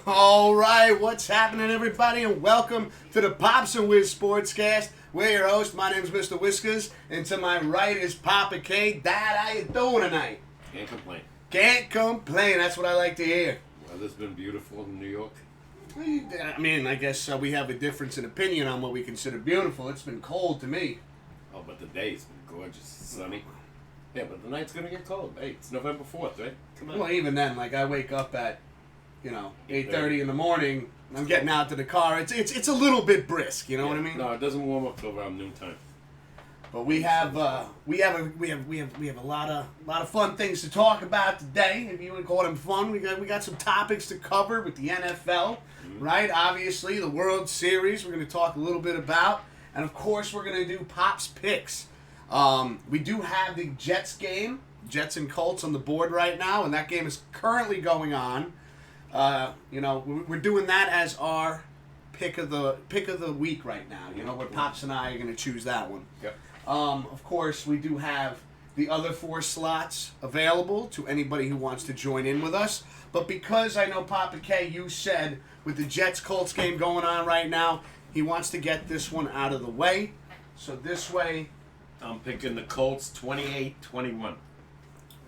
All right, what's happening, everybody, and welcome to the Pops and Wiz SportsCast. We're your host. My name is Mr. Whiskers, and to my right is Papa K. Dad, how you doing tonight? Can't complain. Can't complain. That's what I like to hear. Weather's been beautiful in New York. I mean, I guess we have a difference in opinion on what we consider beautiful. It's been cold to me. Oh, but the day's been gorgeous, sunny. Yeah, but the night's gonna get cold. Hey, it's November 4th, right? Come on. Well, even then, like, I wake up at 8:30 in the morning. I'm getting out to the car. It's a little bit brisk. You know what I mean? No, it doesn't warm up till around noontime. But we have a lot of fun things to talk about today. If you would call them fun, we got some topics to cover with the NFL, right? Obviously, the World Series we're going to talk a little bit about, and of course we're going to do Pop's picks. We do have the Jets game, Jets and Colts on the board right now, and that game is currently going on. We're doing that as our pick of the week right now. Where Pops and I are going to choose that one. Yep. Of course, we do have the other 4 slots available to anybody who wants to join in with us. But because I know Papa K, you said with the Jets-Colts game going on right now, he wants to get this one out of the way. So this way, I'm picking the Colts 28-21.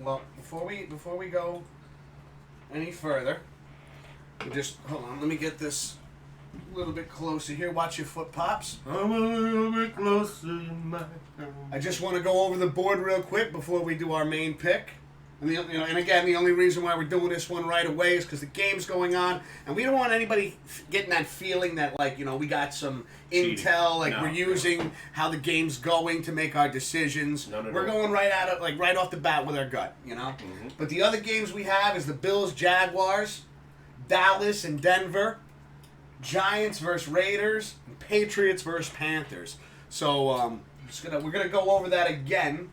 well, before we go any further, hold on. Let me get this a little bit closer here. Watch your foot, Pops. I'm a little bit closer in my I just want to go over the board real quick before we do our main pick. And again, the only reason why we're doing this one right away is because the game's going on, and we don't want anybody getting that feeling that we got some intel, we're using how the game's going to make our decisions. We're going right out of right off the bat with our gut, Mm-hmm. But the other games we have is the Bills, Jaguars, Dallas and Denver, Giants versus Raiders, and Patriots versus Panthers. So we're gonna go over that again.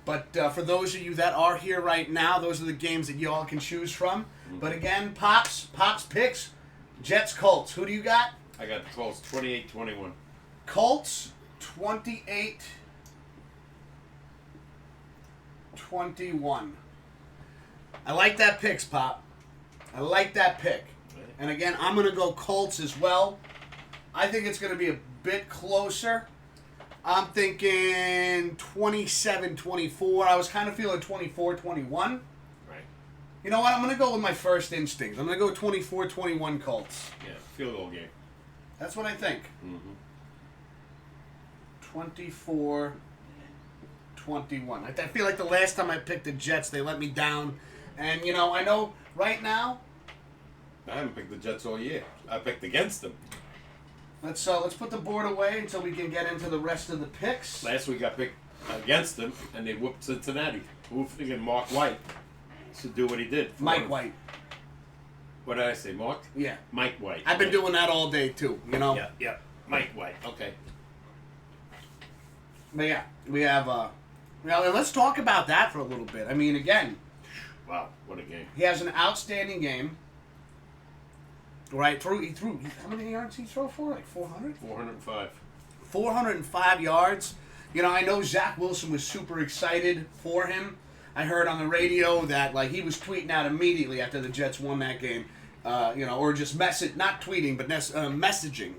But for those of you that are here right now, those are the games that you all can choose from. Mm-hmm. But again, Pops picks, Jets, Colts. Who do you got? I got the Colts 28-21. Colts 28-21. I like that picks, Pop. I like that pick. And again, I'm going to go Colts as well. I think it's going to be a bit closer. I'm thinking 27-24. I was kind of feeling 24-21. Right. You know what? I'm going to go with my first instinct. I'm going to go 24-21 Colts. Yeah, field goal game. That's what I think. Mm-hmm. 24-21. I feel like the last time I picked the Jets, they let me down. And, I know right now, I haven't picked the Jets all year. I picked against them. Let's put the board away until we can get into the rest of the picks. Last week I picked against them, and they whooped Cincinnati. Who thinking Mark White should do what he did? Mike White. What did I say, Mark? Yeah. Mike White. I've been doing that all day too, Yeah. Mike White. Okay. But yeah, we have. Let's talk about that for a little bit. I mean, again. Wow, what a game. He has an outstanding game. Right, he threw. How many yards he throw for? Like 400? 405. 405 yards. I know Zach Wilson was super excited for him. I heard on the radio that he was tweeting out immediately after the Jets won that game, or just not tweeting, but messaging.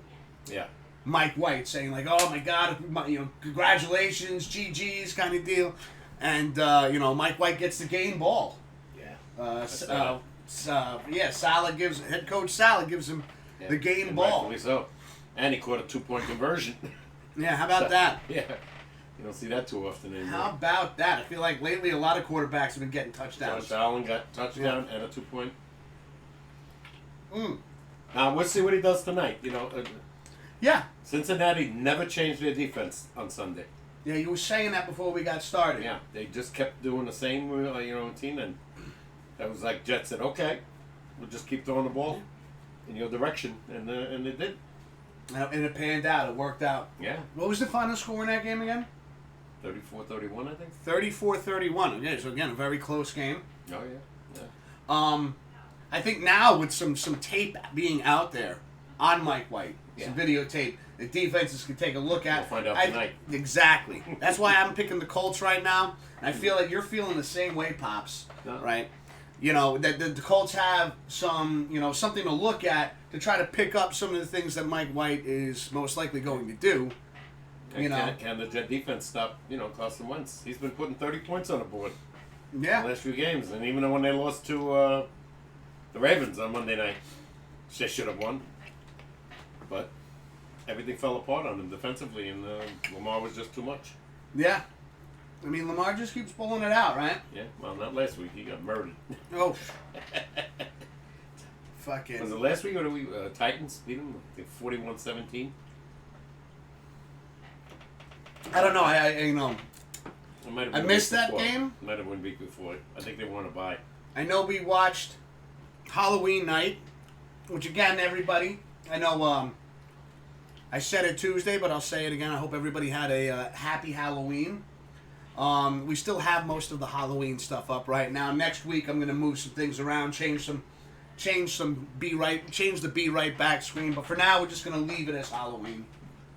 Yeah. Mike White saying oh my God, congratulations, GG's kind of deal, and Mike White gets the game ball. Yeah. Head coach Saleh gives him the game ball. Rightfully so. And he caught a 2-point conversion. Yeah, how about that? Yeah. You don't see that too often anymore. How about that? I feel like lately a lot of quarterbacks have been getting touchdowns. Josh Allen got touchdown and a 2-point. Mm. Now, we'll see what he does tonight. Yeah. Cincinnati never changed their defense on Sunday. Yeah, you were saying that before we got started. Yeah, they just kept doing the same, routine, and that was like Jets said, okay, we'll just keep throwing the ball in your direction, and they did. And it panned out. It worked out. Yeah. What was the final score in that game again? 34-31, I think. 34-31. Okay, so again, a very close game. Oh, yeah. I think now with some tape being out there on Mike White, some videotape, the defenses can take a look at. We'll find out tonight. Exactly. That's why I'm picking the Colts right now. And I feel like you're feeling the same way, Pops. No. Right? you know, that the Colts have some, you know, something to look at to try to pick up some of the things that Mike White is most likely going to do. You know, can the Jet defense stop, Carson Wentz? He's been putting 30 points on the board yeah. the last few games, and even when they lost to the Ravens on Monday night, they should have won. But everything fell apart on them defensively, and Lamar was just too much. Yeah. I mean, Lamar just keeps pulling it out, right? Yeah, well, not last week. He got murdered. Oh. Fucking. Was it last week or did we Titans beat them 41-17? I don't know. I It I missed that game. It might have been a week before. I think they won a bye. I know we watched Halloween night, which again, everybody, I know I said it Tuesday, but I'll say it again. I hope everybody had a happy Halloween. We still have most of the Halloween stuff up right now. Next week, I'm going to move some things around, change the Be Right Back screen. But for now, we're just going to leave it as Halloween.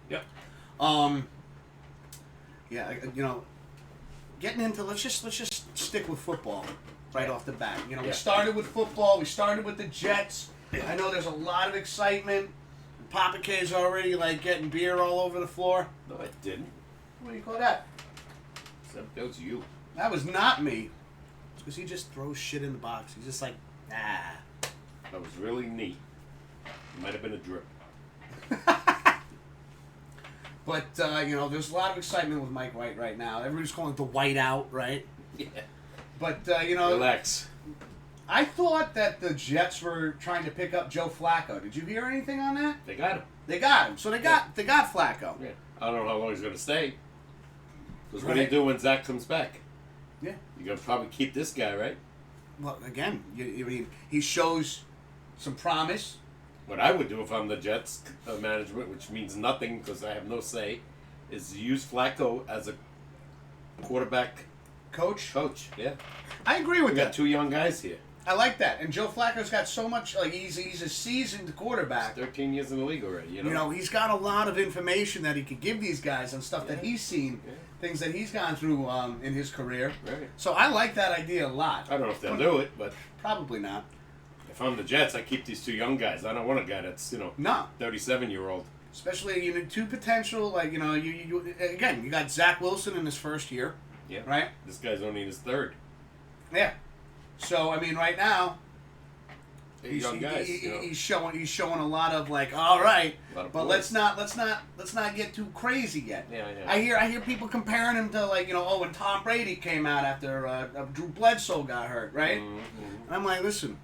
Yep. Yeah, getting into let's just stick with football right off the bat. We started with football. We started with the Jets. I know there's a lot of excitement. Papa K's already getting beer all over the floor. No, I didn't. What do you call that? That was you. That was not me. It's because he just throws shit in the box. He's just like, nah. That was really neat. It might have been a drip. But, there's a lot of excitement with Mike White right now. Everybody's calling it the white out, right? Yeah. But, Relax. I thought that the Jets were trying to pick up Joe Flacco. Did you hear anything on that? They got him. They got him. So they got Flacco. Yeah. I don't know how long he's going to stay. Because what do Right. you do when Zach comes back? Yeah. You're going to probably keep this guy, right? Well, again, he shows some promise. What I would do if I'm the Jets management, which means nothing because I have no say, is use Flacco as a quarterback Coach? Yeah. I agree with We that. got two young guys here. I like that. And Joe Flacco's got so much, he's a seasoned quarterback. He's 13 years in the league already, He's got a lot of information that he could give these guys on stuff that he's seen, things that he's gone through in his career. Right. So I like that idea a lot. I don't know if they'll do it, but Probably not. if I'm the Jets, I keep these two young guys. I don't want a guy that's, No. 37-year-old. Especially, two potential, you again, you got Zach Wilson in his first year. Yeah. Right? This guy's only in his third. Yeah. So, right now, They're young guys. he's showing a lot of all right, but boys. let's not get too crazy yet. Yeah. I hear people comparing him to when Tom Brady came out after Drew Bledsoe got hurt, right? Mm-hmm. And I'm like, listen,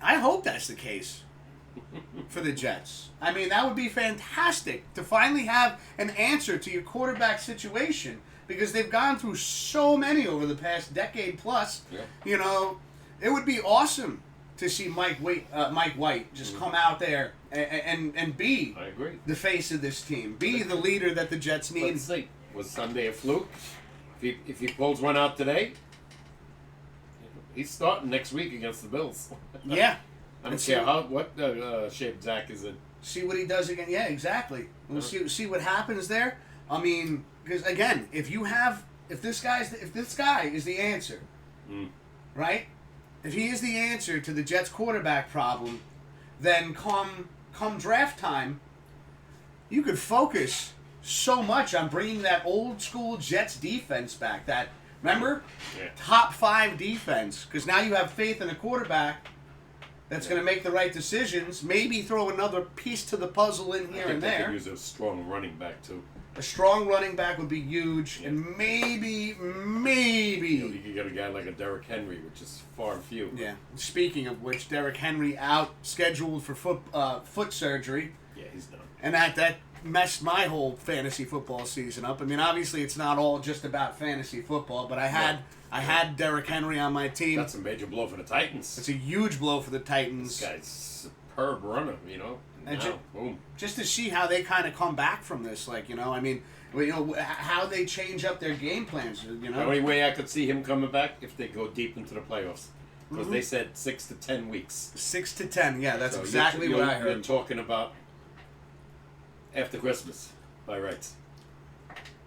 I hope that's the case for the Jets. that would be fantastic to finally have an answer to your quarterback situation because they've gone through so many over the past decade plus. Yeah. It would be awesome to see Mike White just come out there and be I agree. the face of this team, be the leader that the Jets need. Let's see. Was Sunday a fluke? If he pulls one out today, he's starting next week against the Bills. Yeah. I don't care what shape Zach is in. See what he does again. Yeah, exactly. We'll see what happens there. Because again, if this guy is the answer, right? If he is the answer to the Jets quarterback problem, then come draft time, you could focus so much on bringing that old school Jets defense back. That remember, top 5 defense. Because now you have faith in a quarterback that's going to make the right decisions. Maybe throw another piece to the puzzle in here and They there. could use a strong running back too. A strong running back would be huge, and maybe. You could get a guy like a Derrick Henry, which is far and few. Yeah. Speaking of which, Derrick Henry out scheduled for foot surgery. Yeah, he's done. And that messed my whole fantasy football season up. Obviously it's not all just about fantasy football, but I had Derrick Henry on my team. That's a major blow for the Titans. It's a huge blow for the Titans. This guy's superb runner, And Now, boom. Just to see how they kind of come back from this, how they change up their game plans. The only way I could see him coming back if they go deep into the playoffs, because they said 6 to 10 weeks. 6 to 10, yeah, that's So exactly what I heard. You're talking about after Christmas, by rights.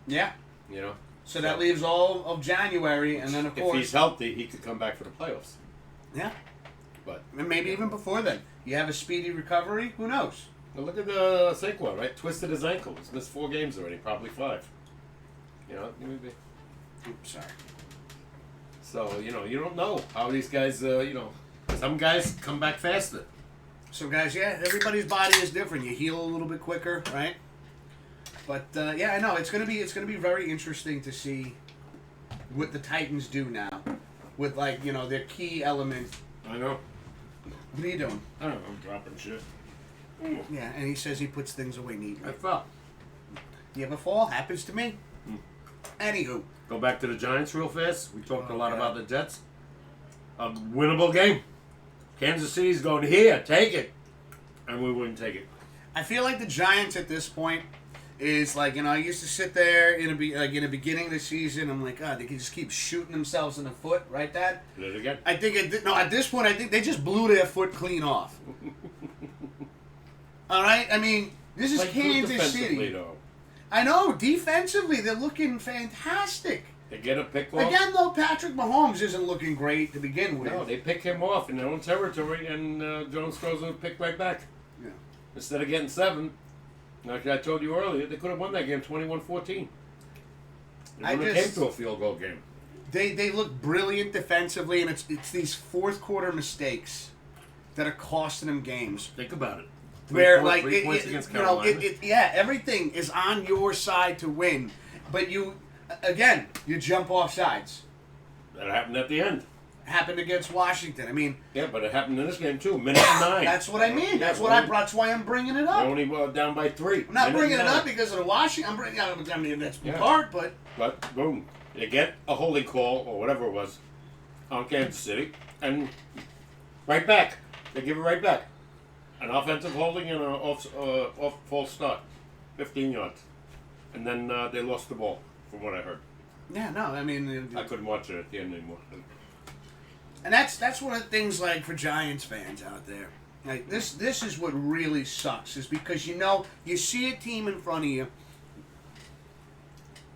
Yeah. You know. So that leaves all of January, and then of If course, he's healthy, he could come back for the playoffs. Yeah. But And maybe even before then. You have a speedy recovery. Who knows? well, look at Saquon, right? Twisted his ankle. He's missed 4 games already, probably 5. You know, maybe. Oops, sorry. So, you know, you don't know how these guys, some guys come back faster. So, guys, yeah, everybody's body is different. You heal a little bit quicker, right? But yeah, I know it's gonna be very interesting to see what the Titans do now with their key element. I know. What are you doing? I don't know. I'm dropping shit. Yeah, and he says he puts things away neatly. I fell. You ever fall? Happens to me. Anywho. Go back to the Giants real fast. We talked a lot Okay. about the Jets. A winnable game. Kansas City's going, here, take it. And we wouldn't take it. I feel like the Giants at this point is I used to sit there in the beginning of the season. I'm like, they can just keep shooting themselves in the foot, right, Dad? Did it again? I think at this point, I think they just blew their foot clean off. All right, I mean, this is Kansas City. Though. I know defensively they're looking fantastic. They get a pick off. Again, though, Patrick Mahomes isn't looking great to begin with. No, they pick him off in their own territory, and Jones throws a pick right back. Yeah. Instead of getting 7, like I told you earlier, they could have won that game 21-14. It came to a field goal game. They look brilliant defensively, and it's these fourth quarter mistakes that are costing them games. Think about it. Where Three points against Carolina. Everything is on your side to win, but you jump off sides. That happened at the end. Happened against Washington. I mean, Yeah, but it happened in this game too. Minute 9. that's what I mean. That's why I'm bringing it We're up. only down by 3. I'm not Minute bringing it 9. up because of the Washington. I mean, that's Yeah. part, but But boom, you get a holding call or whatever it was on Kansas City, and right back. They give it right back. An offensive holding and an off false start, 15 yards, and then they lost the ball, from what I heard. yeah, no, I mean, I couldn't watch it at the end anymore. and that's one of the things for Giants fans out there. Like this is what really sucks is because you see a team in front of you.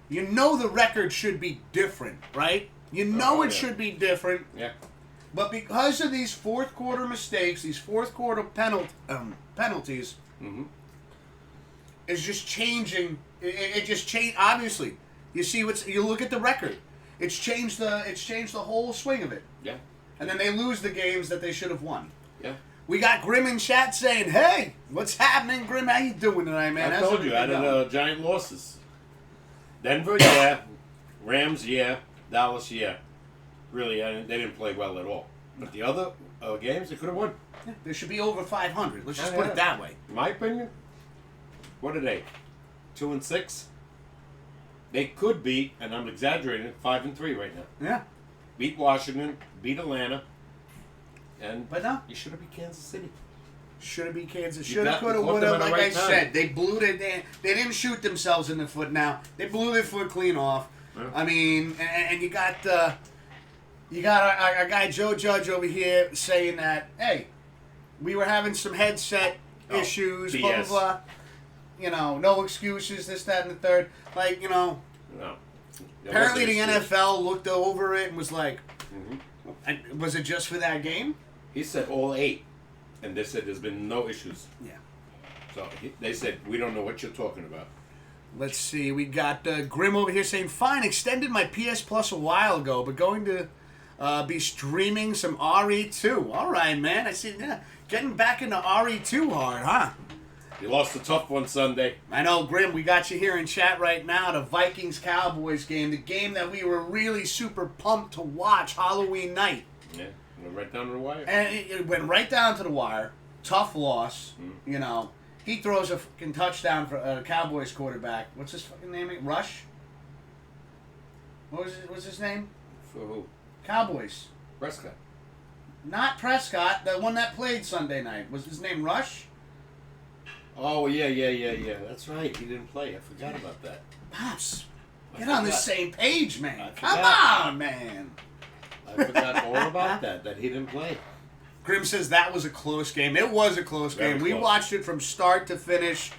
You know the record should be different, right? You know it should be different. Yeah. But because of these fourth quarter mistakes, these fourth quarter penalties, it's just changing. It just changed. Obviously, you look at the record. It's changed the whole swing of it. Yeah. And then they lose the games that they should have won. Yeah. We got Grim in chat saying, "Hey, what's happening, Grim? How you doing tonight, man?" I How's told you, I everything had going?" Giant losses. Denver, yeah. Rams, yeah. Dallas, yeah. Really, they didn't play well at all. But the other games, they could have won. Yeah, they should be over 500. Let's just Yeah, put yeah. it that way. In my opinion, what are they? 2-6? They could be, and I'm exaggerating, 5-3 right now. Yeah. Beat Washington, beat Atlanta, But no. you should have beat Kansas City. Should have been Kansas. You Should have, got- could have, you caught would them have. at the Like I right time. said, they blew they didn't shoot themselves in the foot. Now they blew their foot clean off. Yeah. I mean, and you got our guy Joe Judge over here saying that we were having some headset issues. Blah blah BS. blah. No excuses. This, that, and the third. No. There Apparently wasn't the an excuse. NFL looked over it and was like, Mhm. was it just for that game? He said all 8, and they said there's been no issues. Yeah. So they said, we don't know what you're talking about. Let's see. We got Grim over here saying, "Fine, extended my PS Plus a while ago, but going to be streaming some RE2. All right, man. I see. Yeah, getting back into RE2 hard, huh? You lost a tough one Sunday. I know, Grim. We got you here in chat right now. The Vikings-Cowboys game, the game that we were really super pumped to watch Halloween night, Yeah, went right down to the wire. and it went right down to the wire. Tough loss. He throws a fucking touchdown for a Cowboys quarterback. What's his fucking name? Rush? What's his name? For who? Cowboys. Prescott. Not Prescott, the one that played Sunday night. Was his name Rush? Oh, yeah. That's right. He didn't play. I forgot about that. Pops, I get on the forgot. same page, man. I Come forgot. on, man. I forgot all about that he didn't play. Grim says that was a close game. It was a close Very game. We close. watched it from start to finish.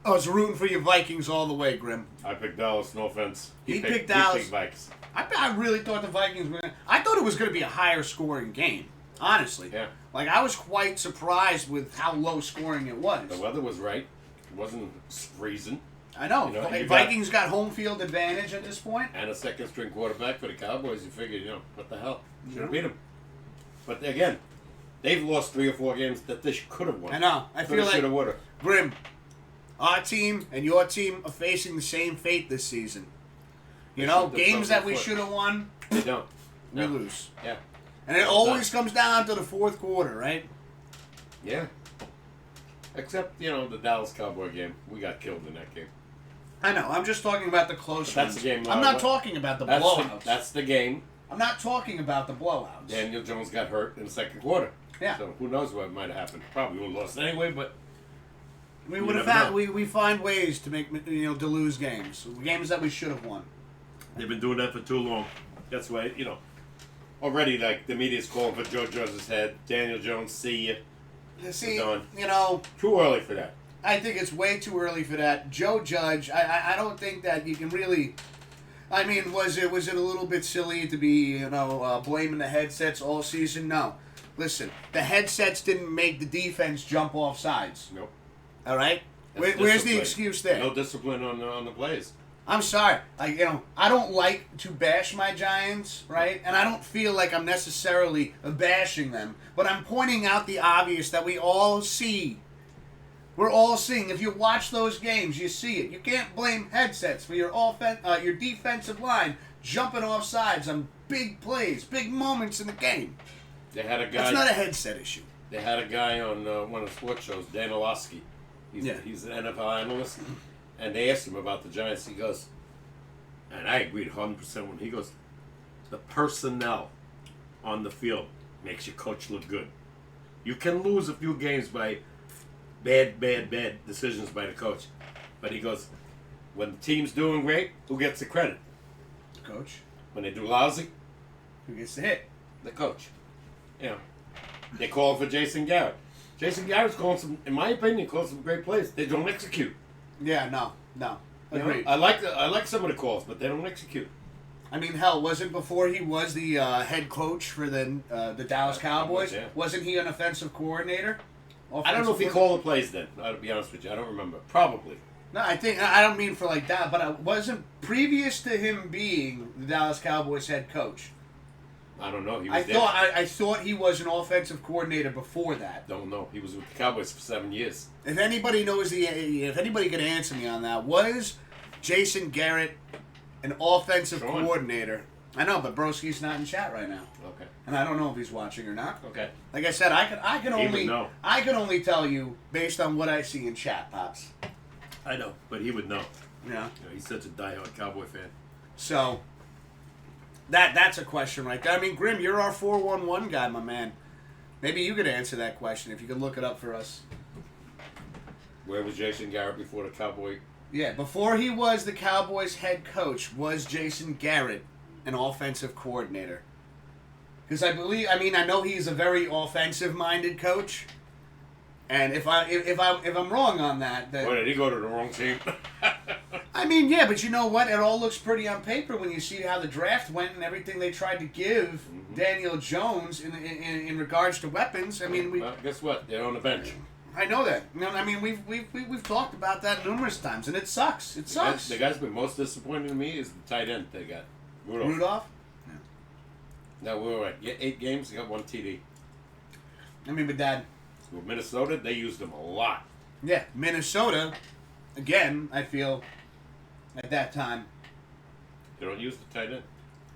I was rooting for your Vikings all the way, Grim. I picked Dallas, no offense. He picked Dallas. He picked Vikes. I really thought the Vikings were. I thought it was going to be a higher scoring game. Honestly. Yeah. Like, I was quite surprised with how low scoring it was. The weather was right. It wasn't freezing. I know. You know, you Vikings got home field advantage at this point. And a second string quarterback for the Cowboys. You figured, what the hell? Should have Yeah. beat them. But again, they've lost 3 or 4 games that they could have won. I know. I feel like, should have, would have. Grim, our team and your team are facing the same fate this season. You know, games that we should have won, They don't. we lose. Yeah. And it always comes down to the fourth quarter, right? Yeah. Except, the Dallas Cowboy game. We got killed in that game. I know. I'm just talking about the close That's ones. the game. I'm not talking about the blowouts. That's the game. I'm not talking about the blowouts. Daniel Jones got hurt in the second quarter. Yeah. So who knows what might have happened. Probably would have lost anyway, but We would have found we find ways to make to lose games that we should have won. they've been doing that for too long. That's why already like the media's calling for Joe Judge's head. Daniel Jones, see you. See, done. Too early for that. I think it's way too early for that. Joe Judge, I don't think that you can really. I mean, was it a little bit silly to be blaming the headsets all season? No. Listen, the headsets didn't make the defense jump off sides. Nope. All right. Where's the Discipline. excuse there? No discipline on the plays. I'm sorry. I don't like to bash my Giants, right? And I don't feel like I'm necessarily bashing them, but I'm pointing out the obvious that we all see. We're all seeing. If you watch those games, you see it. You can't blame headsets for your your defensive line jumping off sides on big plays, big moments in the game. They had a guy. It's not a headset issue. They had a guy on one of the sports shows, Dan Orlovsky. He's an NFL analyst, and they asked him about the Giants. He goes, and I agreed 100% when he goes, the personnel on the field makes your coach look good. You can lose a few games by bad decisions by the coach, but he goes, when the team's doing great, who gets the credit? The coach. When they do lousy, Who gets the hit? the coach. They call for Jason Garrett. Jason Garrett's calling in my opinion, calls some great plays. They don't execute. Yeah, no. Agreed. I like some of the calls, but they don't execute. I mean, hell, wasn't before he was the head coach for the Dallas Cowboys? Yeah. Wasn't he an offensive coordinator? I don't know if he called the plays then. I'll be honest with you. I don't remember. Probably. No, I don't mean for like that, but it wasn't previous to him being the Dallas Cowboys head coach. I don't know. He I was there. I thought he was an offensive coordinator before that. Don't know. He was with the Cowboys for 7 years. If anybody could answer me on that, was Jason Garrett an offensive coordinator? I know, but Broski's not in chat right now. Okay. And I don't know if he's watching or not. Okay. Like I said, I can would know. only tell you based on what I see in chat, Pops. I know, but he would know. Yeah. He's such a diehard Cowboy fan. So that's a question right there. I mean, Grim, you're our 411 guy, my man. Maybe you could answer that question if you could look it up for us. Where was Jason Garrett before the Cowboy? Yeah, before he was the Cowboys head coach, was Jason Garrett an offensive coordinator? Because I know he's a very offensive-minded coach. And if I'm wrong on that, then Boy, did he go to the wrong team? I mean, yeah, but you know what? It all looks pretty on paper when you see how the draft went and everything they tried to give Daniel Jones in regards to weapons. I mean, well, guess what? They're on the bench. I know that. I mean, we've talked about that numerous times, and it sucks. It sucks. The guy's been most disappointing to me is the tight end they got. Rudolph? Yeah. No, we were at 8 games. They got 1 TD. I mean, but Dad. With Minnesota, they used him a lot. Yeah, Minnesota. Again, I feel at that time. They don't use the tight end.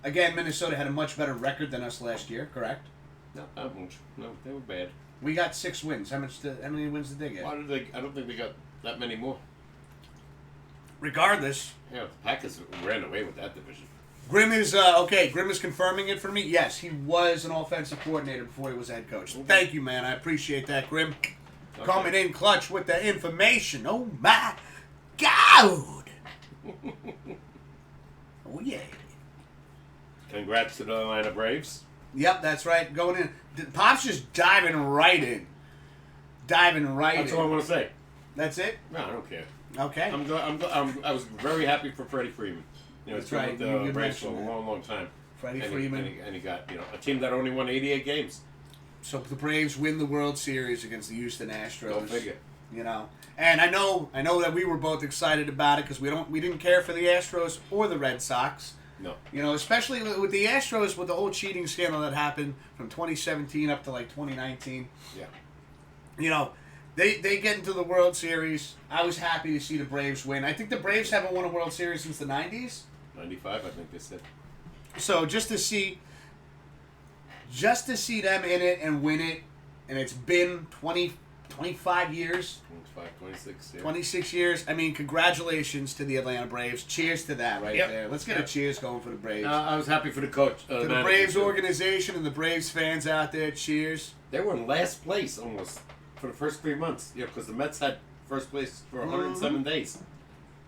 Again, Minnesota had a much better record than us last year. Correct? Not that much. No, they were bad. We got 6 wins. How many wins did they get? Why did they? I don't think they got that many more. Regardless. Yeah, the Packers ran away with that division. Grim is okay. Grim is confirming it for me. Yes, he was an offensive coordinator before he was a head coach. Okay. Thank you, man. I appreciate that, Grim. Okay. Coming in clutch with the information. Oh my God! Oh yeah. Congrats to the Atlanta Braves. Yep, that's right. Going in. Pop's just diving right in. That's all I want to say. That's it. No, I don't care. Okay. I was very happy for Freddie Freeman. That's he's been right. with the Braves for a mentioned that. long time. Freddie and Freeman. He got a team that only won 88 games. So the Braves win the World Series against the Houston Astros. Go figure. You know, and I know that we were both excited about it because we didn't care for the Astros or the Red Sox. No. You know, especially with the Astros, with the whole cheating scandal that happened from 2017 up to like 2019. Yeah. You know, they get into the World Series. I was happy to see the Braves win. I think the Braves haven't won a World Series since the 90s. 95, I think they said. So just to see them in it and win it, and it's been 25 years. 25, 26, yeah. 26 years. I mean, congratulations to the Atlanta Braves. Cheers to that right there. Let's get a cheers going for the Braves. I was happy for the coach. To the Braves organization and the Braves fans out there, cheers. They were in last place almost for the first 3 months. Yeah, because the Mets had first place for 107 days.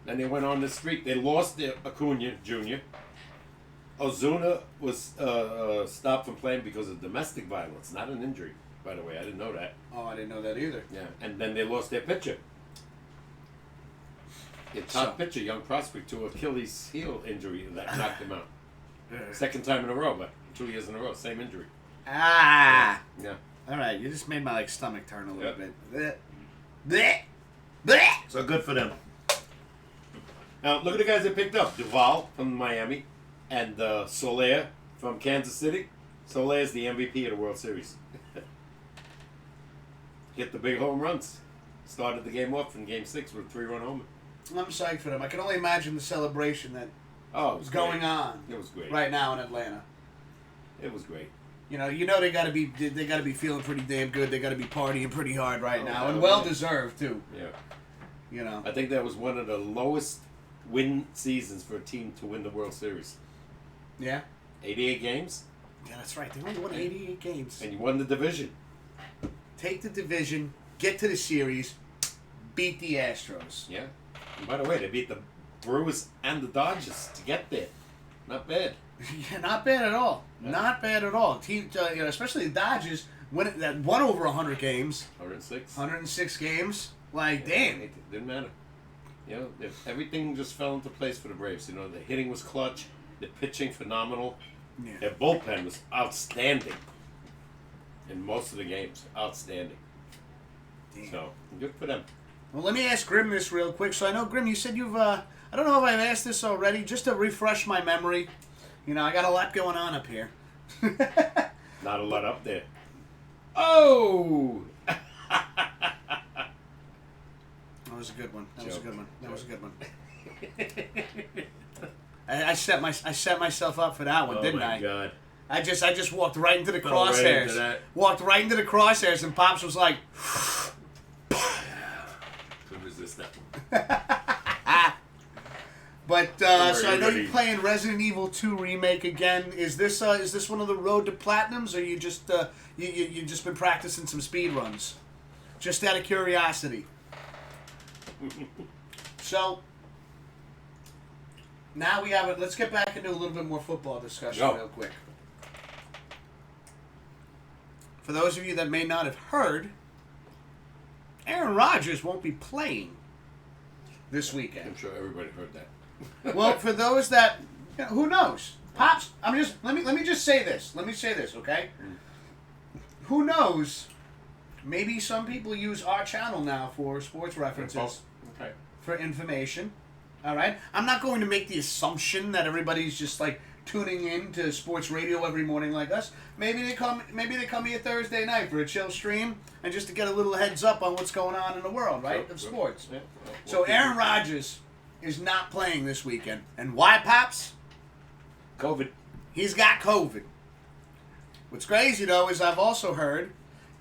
Then they went on the streak. They lost Acuna Jr. Ozuna was stopped from playing because of domestic violence, not an injury, by the way. I didn't know that. Oh, I didn't know that either. Yeah, and then they lost their pitcher. Their top pitcher, young prospect, to Achilles heel injury that knocked him out. Second time in a row, but 2 years in a row, same injury. Ah. Yeah. All right, you just made my stomach turn a little bit. So good for them. Now look at the guys they picked up: Duvall from Miami, and Soler from Kansas City. Soler is the MVP of the World Series. Hit the big home runs. Started the game off in Game 6 with a 3-run homer. I'm psyched for them. I can only imagine the celebration that was going on. It was great right now in Atlanta. It was great. You know they got to be feeling pretty damn good. They got to be partying pretty hard right now, and well deserved too. Yeah. You know. I think that was one of the lowest win seasons for a team to win the World Series. Yeah. 88 games. Yeah, that's right. They only won 88 games. And you won the division. Take the division, get to the series, beat the Astros. Yeah. And by the way, they beat the Brewers and the Dodgers to get there. Not bad. Yeah, not bad at all. Yeah. Not bad at all. Team, especially the Dodgers, won over 100 games. 106. 106 games. Like, damn. It didn't matter. You know, everything just fell into place for the Braves. You know, the hitting was clutch. The pitching, phenomenal. Yeah. Their bullpen was outstanding in most of the games. Outstanding. Damn. So, good for them. Well, let me ask Grim this real quick. So I know, Grim, you said you've, I don't know if I've asked this already, just to refresh my memory. You know, I got a lot going on up here. Not a lot up there. Oh! That was a good one. That was a good one. That was a good one. I set myself up for that one, didn't I? Oh my God! I just walked right into the Fell right crosshairs. into that. Walked right into the crosshairs, and Pops was like, Couldn't resist that one. But so I know you're playing Resident Evil 2 remake again. Is this one of the road to platinums, or you just you just been practicing some speed runs? Just out of curiosity. So now we have it. Let's get back into a little bit more football discussion real quick. For those of you that may not have heard, Aaron Rodgers won't be playing this weekend. I'm sure everybody heard that. Well, for those that, who knows? Pops, let me just say this. Let me say this, okay? Who knows? Maybe some people use our channel now for sports references, okay, for information. All right, I'm not going to make the assumption that everybody's just like tuning in to sports radio every morning like us. Maybe they come here Thursday night for a chill stream and just to get a little heads up on what's going on in the world, right, of sports. Yeah. So Aaron Rodgers is not playing this weekend. And why, Pops? COVID. He's got COVID. What's crazy, though, is I've also heard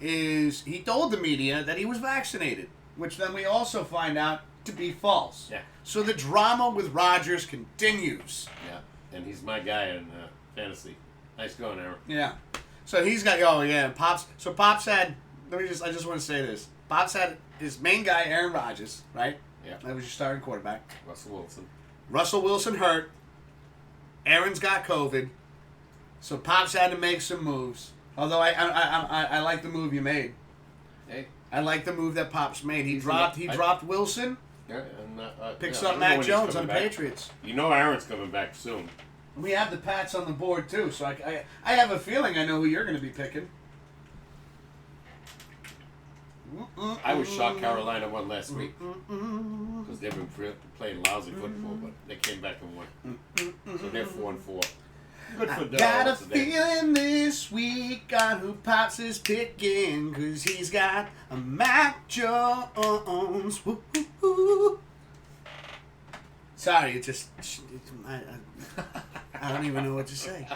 is he told the media that he was vaccinated, which then we also find out to be false. Yeah. So the drama with Rodgers continues. Yeah. And he's my guy in fantasy. Nice going, Aaron. Yeah. So he's got, Pops. So Pops had, I just want to say this. Pops had his main guy, Aaron Rodgers, right? Yeah. That was your starting quarterback. Russell Wilson hurt. Aaron's got COVID. So Pops had to make some moves. Although I like the move you made. Hey. I like the move that Pops made. He dropped Wilson. Yeah, and picks up Mac Jones on the Patriots. You know Aaron's coming back soon. We have the Pats on the board too, so I have a feeling I know who you're going to be picking. I was shocked Carolina won last week because they've been playing lousy football, but they came back and won. So they're 4-4. Good for them. Got a feeling this week on who Pops is picking, because he's got a Mac Jones. Woo-hoo-hoo. Sorry, I don't even know what to say.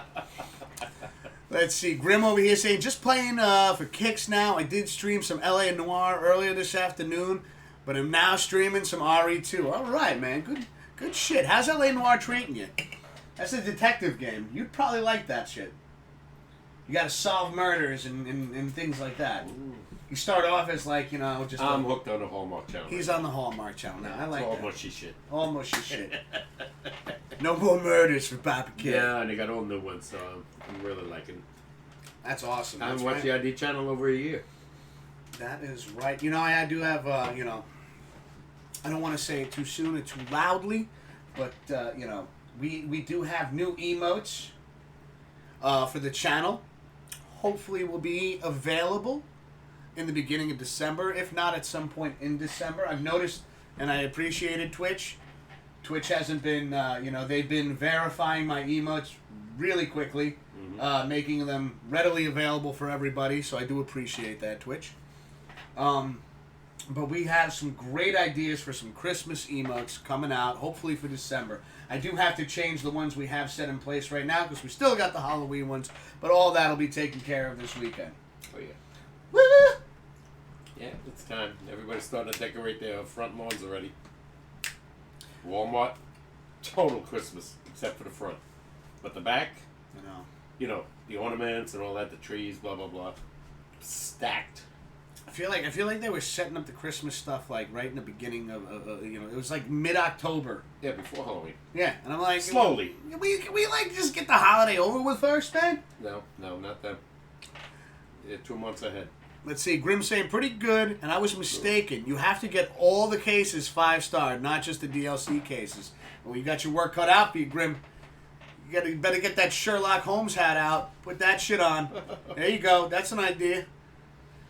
Let's see. Grim over here saying, just playing for kicks now. I did stream some LA Noire earlier this afternoon, but I'm now streaming some RE2. All right, man. Good shit. How's LA Noire treating you? That's a detective game. You'd probably like that shit. You got to solve murders and things like that. Ooh. You start off as like, just... I'm hooked on the Hallmark channel. He's on the Hallmark channel now. I like all that. mushy shit. All mushy shit. No more murders for Papa Kid. Yeah, and they got all new ones, so I'm really liking it. That's awesome. I haven't watched the ID channel over a year. That is right. I do have, I don't want to say it too soon or too loudly, but, we do have new emotes for the channel. Hopefully will be available in the beginning of December, if not at some point in December. I've noticed, and I appreciated Twitch. Twitch hasn't been, they've been verifying my emotes really quickly, making them readily available for everybody, so I do appreciate that, Twitch. But we have some great ideas for some Christmas emotes coming out, hopefully for December. I do have to change the ones we have set in place right now, because we still got the Halloween ones, but all that will be taken care of this weekend. Oh, yeah. Woo! Yeah, it's time. Everybody's starting to decorate their front lawns already. Walmart, total Christmas, except for the front. But the back, the ornaments and all that, the trees, blah, blah, blah, stacked. I feel like they were setting up the Christmas stuff like right in the beginning of it was like mid-October. Yeah, before Halloween. Yeah, and I'm like, slowly. Can we like just get the holiday over with first, man? No, not them. They're 2 months ahead. Let's see, Grim saying pretty good, and I was mistaken. You have to get all the cases 5-star, not just the DLC cases. Well, you got your work cut out for you, Grim. You better get that Sherlock Holmes hat out. Put that shit on. There you go. That's an idea.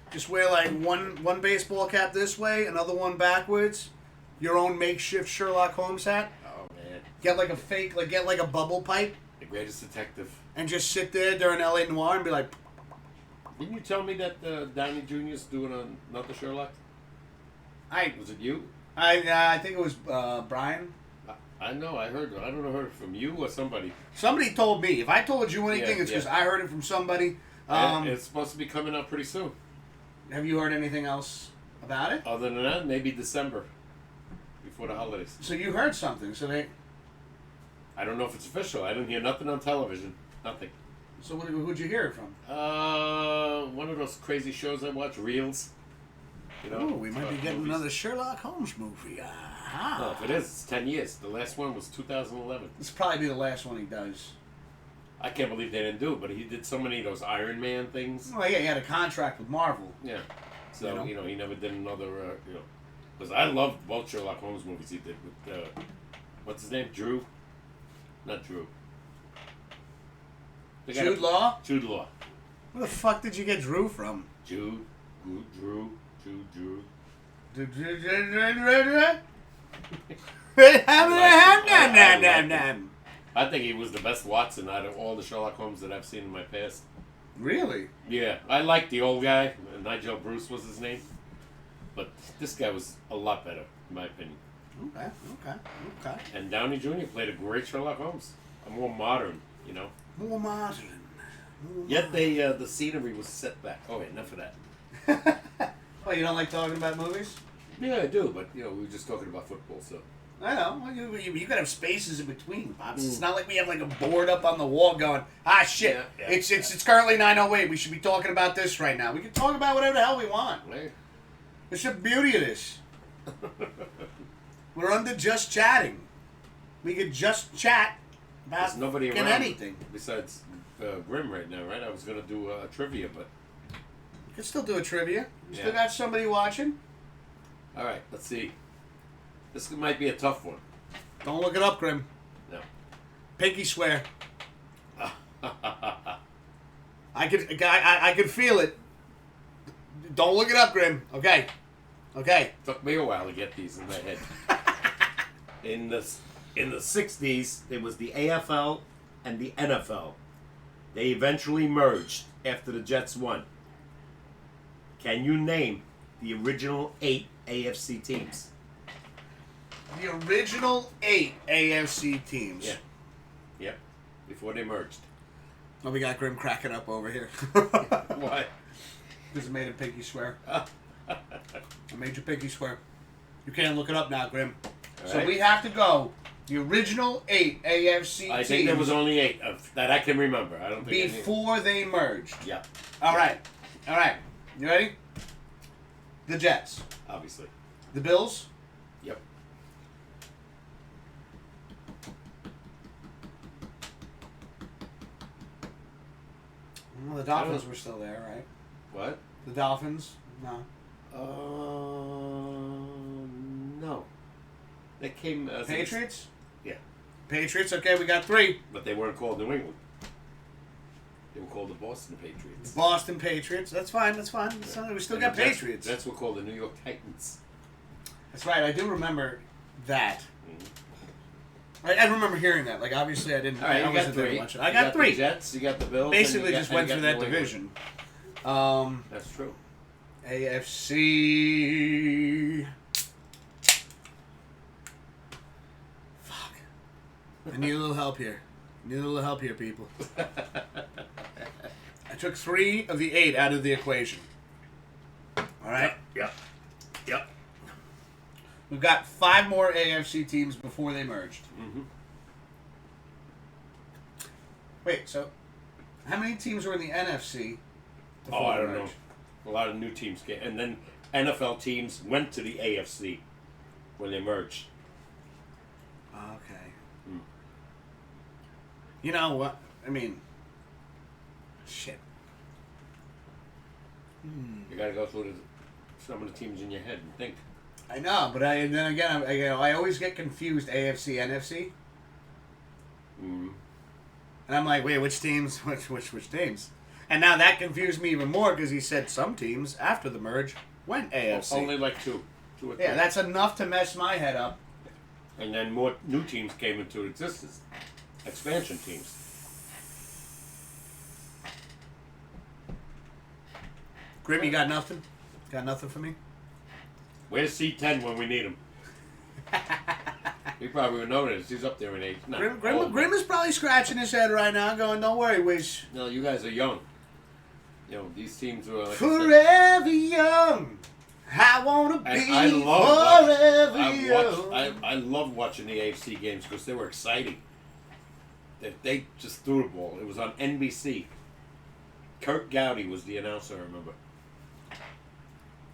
Just wear like one baseball cap this way, another one backwards. Your own makeshift Sherlock Holmes hat. Oh man. Get like a fake, get like a bubble pipe. The greatest detective. And just sit there during LA Noire and be like. Didn't you tell me that Downey Jr. is doing another Sherlock? Was it you? I think it was Brian. I know. I heard. I don't know. Heard it from you or somebody. Somebody told me. If I told you anything, it's because I heard it from somebody. It's supposed to be coming out pretty soon. Have you heard anything else about it? Other than that, maybe December, before the holidays. So you heard something. I don't know if it's official. I didn't hear nothing on television. Nothing. So who'd you hear it from? One of those crazy shows I watch, Reels. We might be getting another Sherlock Holmes movie. Aha. No, if it is, it's 10 years. The last one was 2011. This will probably be the last one he does. I can't believe they didn't do it, but he did so many of those Iron Man things. Well, yeah, he had a contract with Marvel. Yeah. So, he never did another, because I loved both Sherlock Holmes movies he did with, what's his name? Drew? Not Drew. Jude Law? Jude Law. Where the fuck did you get Drew from? Drew. I think he was the best Watson out of all the Sherlock Holmes that I've seen in my past. Really? Yeah, I liked the old guy. Nigel Bruce was his name. But this guy was a lot better, in my opinion. Okay. And Downey Jr. played a great Sherlock Holmes. A more modern, More modern. Yet the scenery was set back. Oh, wait, enough of that. Well, you don't like talking about movies? Yeah, I do, but, we were just talking about football, so... I know. Well, you gotta have spaces in between, Pops. It's not like we have like a board up on the wall going, shit. Yeah, it's currently 9:08. We should be talking about this right now. We can talk about whatever the hell we want. Right. It's the beauty of this. We're under just chatting. We could just chat about There's nobody around anything. Besides Grim right now, right? I was gonna do a trivia, but You can still do a trivia. You still got somebody watching. All right, let's see. This might be a tough one. Don't look it up, Grim. No. Pinky swear. I could feel it. Don't look it up, Grim. Okay. Took me a while to get these in my head. In the 60s, there was the AFL and the NFL. They eventually merged after the Jets won. Can you name the original 8 AFC teams? The original 8 AFC teams. Yeah. Yep. Before they merged. Oh, we got Grim cracking up over here. Why? Because I made a pinky swear. I made your pinky swear. You can't look it up now, Grim. All So right. we have to go. The original 8 AFC teams. I think there was only 8 that I can remember. I don't think before they merged. Yeah. All right. You ready? The Jets. Obviously. The Bills. Yep. Well, the Dolphins were still there, right? What? The Dolphins? No. No. They came as Patriots? Yeah. Patriots, okay, we got 3. But they weren't called New England. They were called the Boston Patriots. Boston Patriots. That's fine. We still got Patriots. That's what called the New York Titans. That's right. I do remember that. Mm-hmm. I remember hearing that. Like, obviously, I didn't. All right, I you wasn't got there 3. much. I got 3. The Jets, you got the Bills. Basically, just went through that division. That's true. AFC. Fuck. I need a little help here. People. I took 3 of the 8 out of the equation. All right? Yep. We've got 5 more AFC teams before they merged. Mm-hmm. Wait, so how many teams were in the NFC? I don't know. A lot of new teams came. And then NFL teams went to the AFC when they merged. Okay. Mm. You know what? I mean, shit. You got to go through some of the teams in your head and think. I know, but I always get confused AFC, NFC. Mm. And I'm like, wait, which teams? Which teams? And now that confused me even more because he said some teams after the merge went AFC. Only like 2 or 3. Yeah, that's enough to mess my head up. And then more new teams came into existence. Expansion teams. Grim, you got nothing? Got nothing for me? Where's C10 when we need him? He probably would notice. He's up there in age. No, Grim is probably scratching his head right now going, don't worry, Wish. No, you guys are young. You know, these teams were like... Forever young. I want to be forever young. I love watching the AFC games because they were exciting. They just threw the ball. It was on NBC. Kirk Gowdy was the announcer, I remember.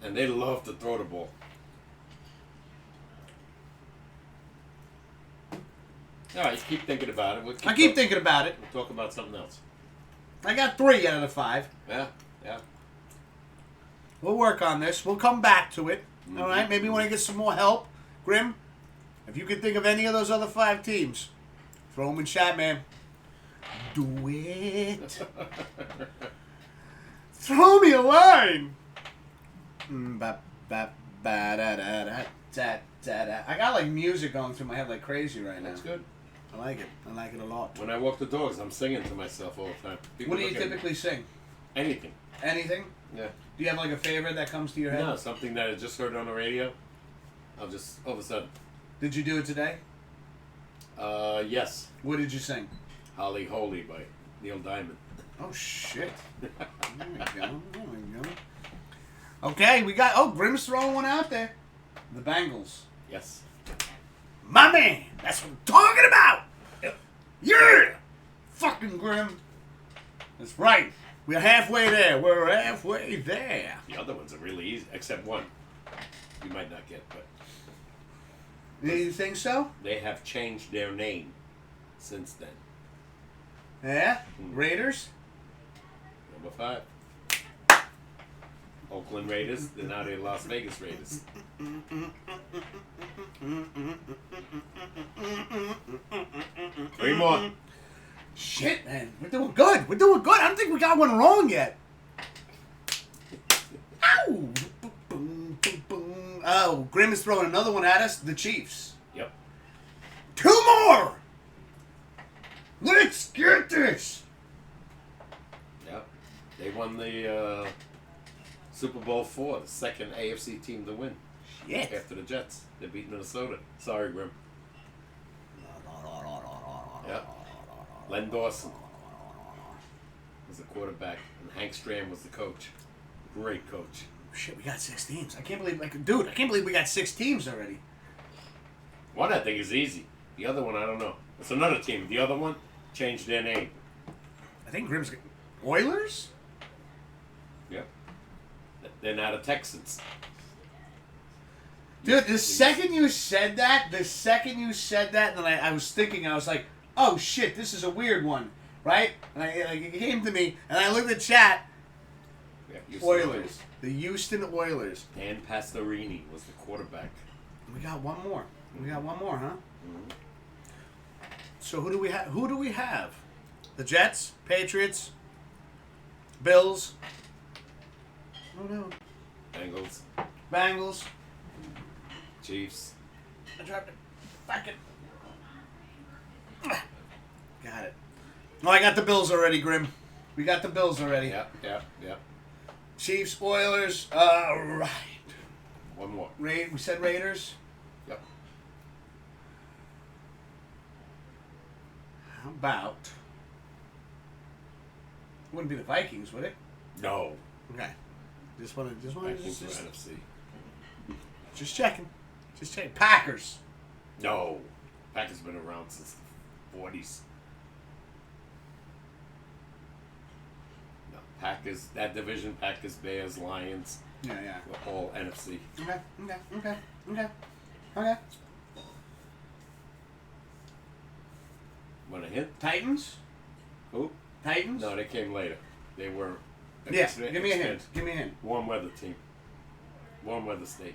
And they loved to throw the ball. All right, keep thinking about it. I keep thinking about it. We'll talk about something else. I got 3 out of the 5. Yeah. We'll work on this. We'll come back to it. Mm-hmm. All right? Maybe when I get some more help. Grim, if you can think of any of those other 5 teams, throw them in chat, man. Do it. Throw me a line. I got like music going through my head like crazy right now. That's good. I like it. I like it a lot. When I walk the dogs, I'm singing to myself all the time. What do you typically sing? Anything. Anything? Yeah. Do you have like a favorite that comes to your head? No, something that I just heard on the radio. I'll just, all of a sudden. Did you do it today? Yes. What did you sing? Holly Holy by Neil Diamond. Oh, shit. There we go. Okay, we got... Oh, Grim's throwing one out there. The Bengals. Yes. My man! That's what I'm talking about! Yeah! Fucking Grim. That's right. We're halfway there. We're halfway there. The other ones are really easy, except one. You might not get, but... Do you think so? They have changed their name since then. Yeah? Raiders? Number 5. Oakland Raiders. They're now the Las Vegas Raiders. 3 more. Shit, man. We're doing good. I don't think we got one wrong yet. Ow! Boom, boom, boom. Oh, Grim is throwing another one at us. The Chiefs. Yep. 2 more! Let's get this! Yep. They won the Super Bowl IV, the second AFC team to win. Shit. After the Jets. They beat Minnesota. Sorry, Grim. Yep. Len Dawson was the quarterback, and Hank Stram was the coach. Great coach. Shit, we got 6 teams. I can't believe, dude, I can't believe we got 6 teams already. One I think is easy. The other one, I don't know. It's another team. The other one changed their name. I think Grim's Oilers? Yep. They're now the Texans. Dude, the second you said that, and then I was thinking, I was like, oh shit, this is a weird one, right? And it came to me, and I looked at chat. Yeah, Oilers. The Houston Oilers. Dan Pastorini was the quarterback. We got one more. Huh? Mm-hmm. So who do we have? The Jets, Patriots, Bills. Oh no. Bengals, Bengals. Chiefs. I dropped it. Back it. Got it. Oh, I got the Bills already, Grim. We got the Bills already. Yep. Chiefs, Oilers. Right. One more. We said Raiders. Yep. How about? Wouldn't be the Vikings, would it? No. Okay. Just Vikings were just NFC. just checking. Packers. No. Packers been around since the 40s. No. Packers, that division, Packers, Bears, Lions, Yeah. were all NFC. Okay. Want a hint? Titans. Who? Titans. No, they came later. They were... Yeah. Give me a hint. Warm weather team. Warm weather state.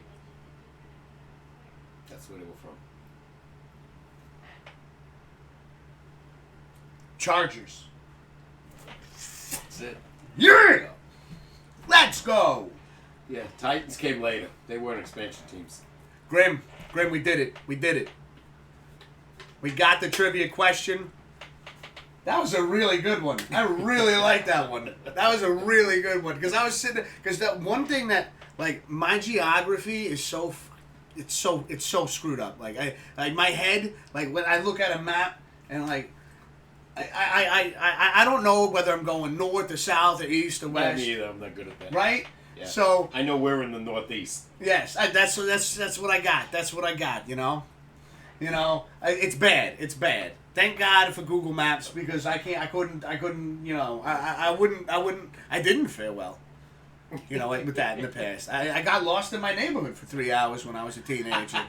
That's where they were from. Chargers. That's it. Yeah. Let's go. Yeah, Titans came later. They weren't expansion teams. Grim, we did it. We got the trivia question. That was a really good one. I really like that one. That was a really good one because I was sitting because that one thing that like my geography is so it's so screwed up. Like my head like when I look at a map and like I don't know whether I'm going north or south or east or west. Me either. I'm not good at that. Right. Yeah. So I know we're in the Northeast. yes, that's what I got. That's what I got. You know, it's bad. It's bad. Thank God for Google Maps because I couldn't. You know, I didn't fare well. You know, with that in the past. I got lost in my neighborhood for 3 hours when I was a teenager.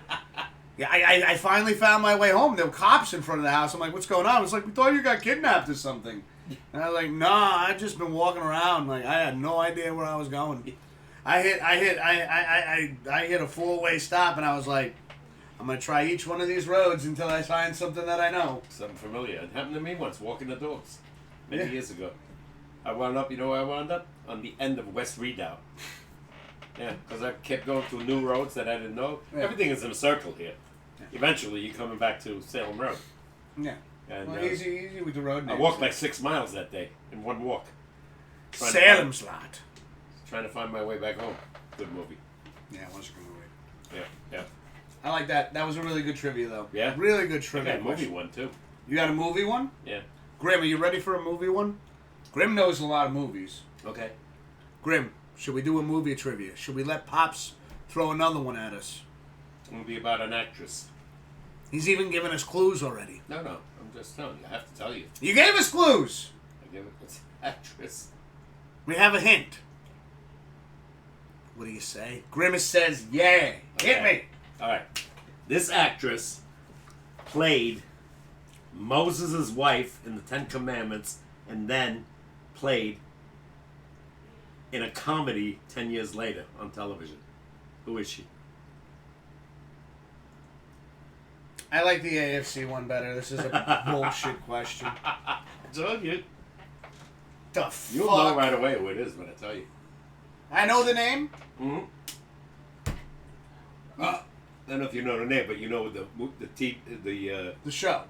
Yeah, I finally found my way home. There were cops in front of the house. I'm like, what's going on? It's like, we thought you got kidnapped or something. And I was like, nah, I've just been walking around. Like, I had no idea where I was going. I hit a 4-way stop, and I was like, I'm going to try each one of these roads until I find something that I know. Something familiar. It happened to me once, walking the dogs, many Yeah. years ago. I wound up, you know where I wound up? On the end of West Redoubt. Yeah, because I kept going through new roads that I didn't know. Yeah. Everything is in a circle here. Yeah. Eventually, you're coming back to Salem Road. Yeah. And, Well, easy with the road I names. walked like 6 miles that day in one walk. Salem's Lot. Trying to find my way back home. Good movie. Yeah, it was a good movie. Yeah. I like that. That was a really good trivia, though. Yeah? Really good I trivia. got a movie question. one, too. You got a movie one? Yeah. Grim, are you ready for a movie one? Grim knows a lot of movies. Okay. Grim, should we do a movie trivia? Should we let Pops throw another one at us? It's going to be about an actress. He's even given us clues already. No. I'm just telling you. I have to tell you. You gave us clues. I give it. It's actress. We have a hint. What do you say? Grimace says, yeah. Hit me. All right. This actress played Moses' wife in the Ten Commandments and then played in a comedy 10 years later on television. Who is she? I like the AFC one better. This is a bullshit question. I told you. The fuck? You'll know right away who it is when I tell you. I know the name. Mm-hmm. I don't know if you know the name, but you know the show.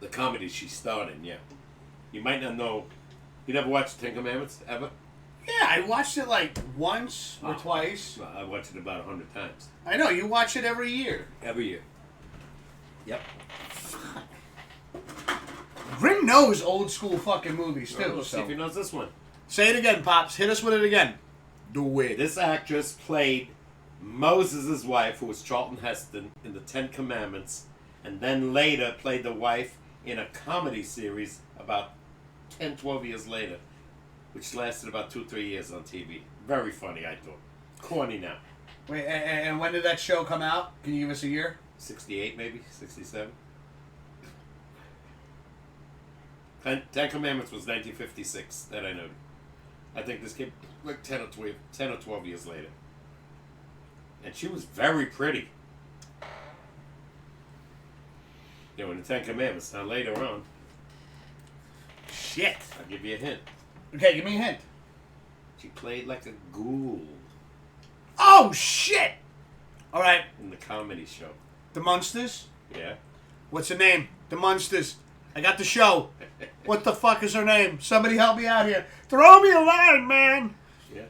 The comedy she starred in. Yeah, you might not know. You never watched Ten Commandments ever? Yeah, I watched it like once or twice. I watched it about 100 times. I know you watch it every year. Every year. Yep. Grim knows old school fucking movies too. Let's see if he knows this one. Say it again, Pops. Hit us with it again. Do it. This actress played Moses' wife, who was Charlton Heston, in the Ten Commandments, and then later played the wife in a comedy series about 10, 12 years later, which lasted about 2-3 years on TV. Very funny, I thought. Corny now. Wait, and when did that show come out? Can you give us a year? 68 maybe? 67? Ten Commandments was 1956, that I know. I think this came like 10 or 12 years later. And she was very pretty. You know, in the Ten Commandments. Now later on, Shit. I'll give you a hint. Okay, give me a hint. She played like a ghoul Oh, shit! All right, in the comedy show. The Munsters? Yeah? What's her name? The Munsters. I got the show. What the fuck is her name? Somebody help me out here. Throw me a line, man. Yeah.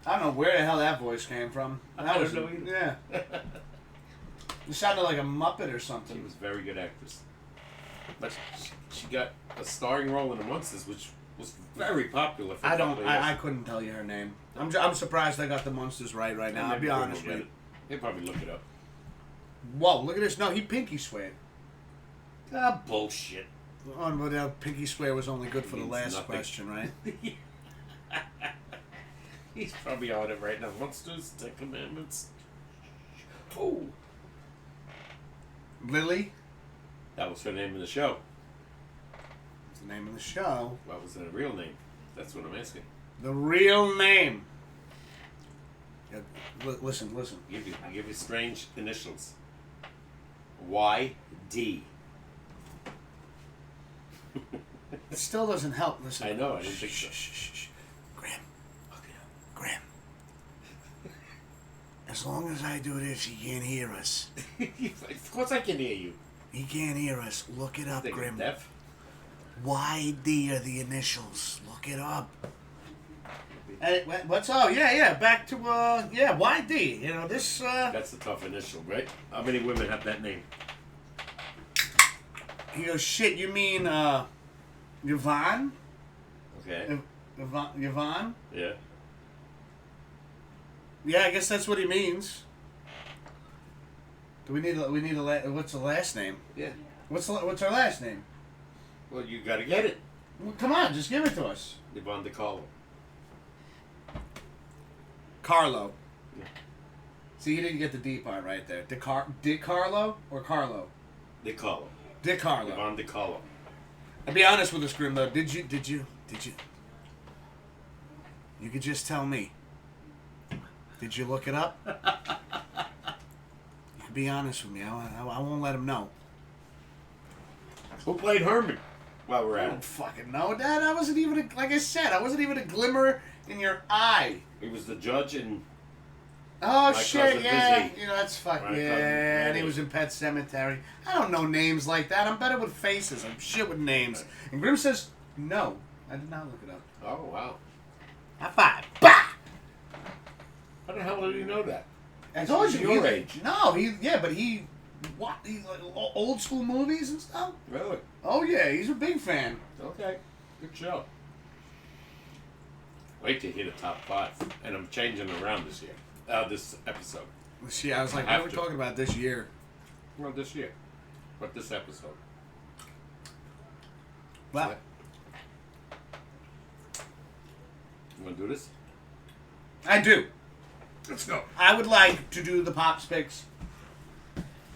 I don't know where the hell that voice came from. I don't know either. Yeah. You sounded like a Muppet or something. She was a very good actress. But she got a starring role in The Munsters, which was very popular for a couple of years. I couldn't tell you her name. I'm surprised I got the Munsters right now. I'll be honest with you. They'll probably look it up. Whoa, look at this. No, he pinky sweared. Ah, bullshit. Oh, but pinky swear was only good for the last nothing. question, right? He's probably on it right now. Monsters, Ten Commandments. Oh. Lily? That was her name in the show. That's the name of the show. What was her real name? That's what I'm asking. The real name. Yeah, listen. I give you strange initials. Y.D. It still doesn't help. Listen. I know, I didn't think so. Shh. Graham. Graham. As long as I do this, he can't hear us. Of course I can hear you. He can't hear us. Look it up, Think Grim. I'm deaf? YD are the initials. Look it up. What's yeah. Back to YD. You know this. That's a tough initial, right? How many women have that name? He goes, shit. You mean Yvonne? Okay. Yvonne? Yeah. Yeah, I guess that's what he means. Do we need a what's the last name? Yeah. What's her last name? Well, you gotta get it. Well, come on, just give it to us. Yvonne DiCarlo. Carlo. Yeah. See, you didn't get the D part right there. DiCarlo or Carlo? DiCarlo. DiCarlo. Yvonne DiCarlo. I'll be honest with us, Grim, though. Did you? You could just tell me. Did you look it up? You could be honest with me. I won't let him know. Who played Herman? While we're I at don't it. fucking know, Dad. I wasn't even, like I said, I wasn't even a glimmer in your eye. He was the judge in... Oh, My shit, Cousin yeah. Busy. You know, that's fucking, My Cousin yeah. And he Busy. was in Pet Cemetery. I don't know names like that. I'm better with faces. I'm shit with names. And Grim says, no. I did not look it up. Oh, wow. High five. Bah! How the hell did you know that? I told you. Your he- age. No, but he like, old school movies and stuff? Really? Oh, yeah. He's a big fan. Okay. Good show. Wait to hear the top 5. And I'm changing around this year. This episode. See, I was like, what are we talking about this year? Well, this year. But this episode. Well, You want to do this? I do. Let's go. I would like to do the Pops picks.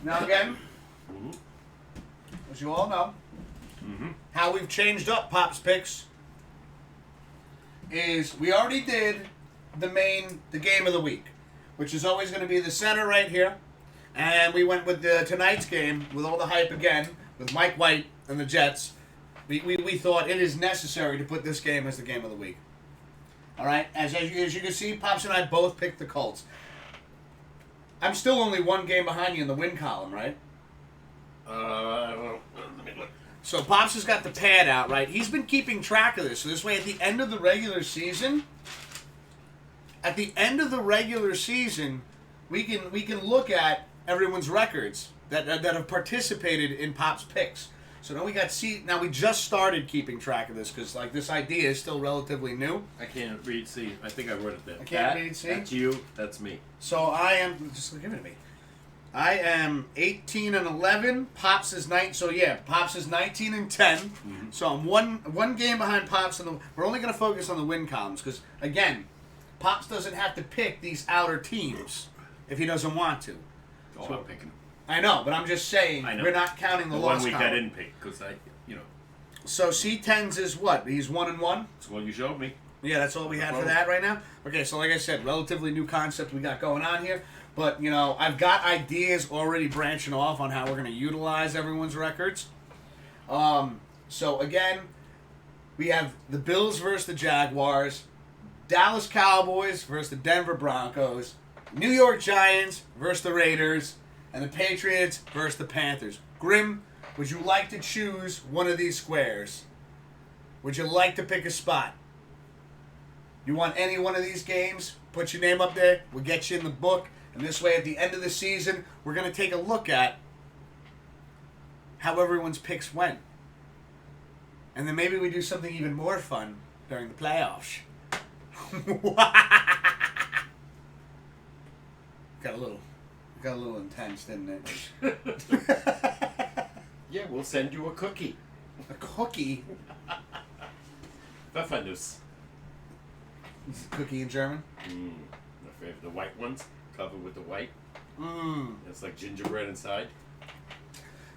Now again, as you all know, how we've changed up Pops picks is we already did the game of the week, which is always going to be the center right here. And we went with tonight's game with all the hype again with Mike White and the Jets. We thought it is necessary to put this game as the game of the week. All right, as you can see, Pops and I both picked the Colts. I'm still only one game behind you in the win column, right? I don't know. Let me look. So Pops has got the pad out, right? He's been keeping track of this. So this way, at the end of the regular season, we can look at everyone's records that have participated in Pop's picks. So now we just started keeping track of this because like this idea is still relatively new. I can't read C. I think I wrote it there. I can't read C. That's you. That's me. So I am just give it to me. I am 18 and 11. Pops is 9. So yeah, Pops is 19 and 10. Mm-hmm. So I'm one game behind Pops. We're only going to focus on the win columns because again, Pops doesn't have to pick these outer teams if he doesn't want to. Oh, So- I'm picking them. I know, but I'm just saying I know. we're not counting the The loss 1 week column. I didn't pick because So C10's is what? He's 1 and 1. it's what you showed me. Yeah, that's all we had for that right now. Okay, so like I said, relatively new concept we got going on here. But, I've got ideas already branching off on how we're going to utilize everyone's records. So, again, we have the Bills versus the Jaguars, Dallas Cowboys versus the Denver Broncos, New York Giants versus the Raiders, and the Patriots versus the Panthers. Grim, would you like to choose one of these squares? Would you like to pick a spot? You want any one of these games? Put your name up there. We'll get you in the book. And this way, at the end of the season, we're going to take a look at how everyone's picks went. And then maybe we do something even more fun during the playoffs. Got a little intense, didn't it? Yeah, we'll send you a cookie. A cookie? Pfeffernuss. Is a cookie in German? My favorite. The white ones, covered with the white. Mmm. It's like gingerbread inside.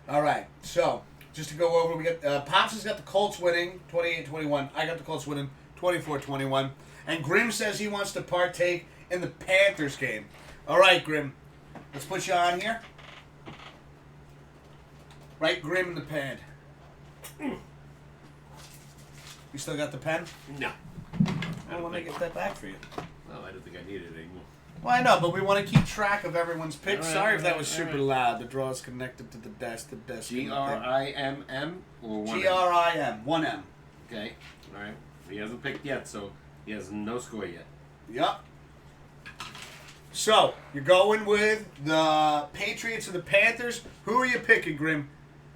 All right, so just to go over, we got Pops has got the Colts winning 28-21. I got the Colts winning 24-21. And Grim says he wants to partake in the Panthers game. All right, Grim, let's put you on here. Write Grim in the pad. You still got the pen? No. I want to get that back for you. No, I don't think I need it anymore. Well, I know, but we want to keep track of everyone's picks. All right, Sorry if that all was right, super all right. loud. The draw is connected to the desk. The desk. Grimm or one? GRIM. 1M. Okay. All right. He hasn't picked yet, so he has no score yet. Yep. So, you're going with the Patriots or the Panthers. Who are you picking, Grim?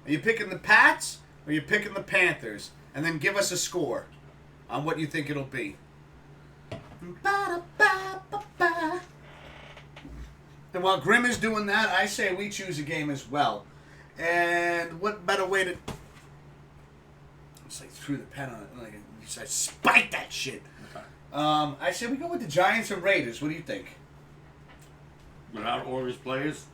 Are you picking the Pats or are you picking the Panthers? And then give us a score on what you think it'll be. Then while Grim is doing that, I say we choose a game as well. And what better way to... It's like threw the pen on it. Like, I spiked that shit. Okay. I say we go with the Giants and Raiders. What do you think? Without all his players?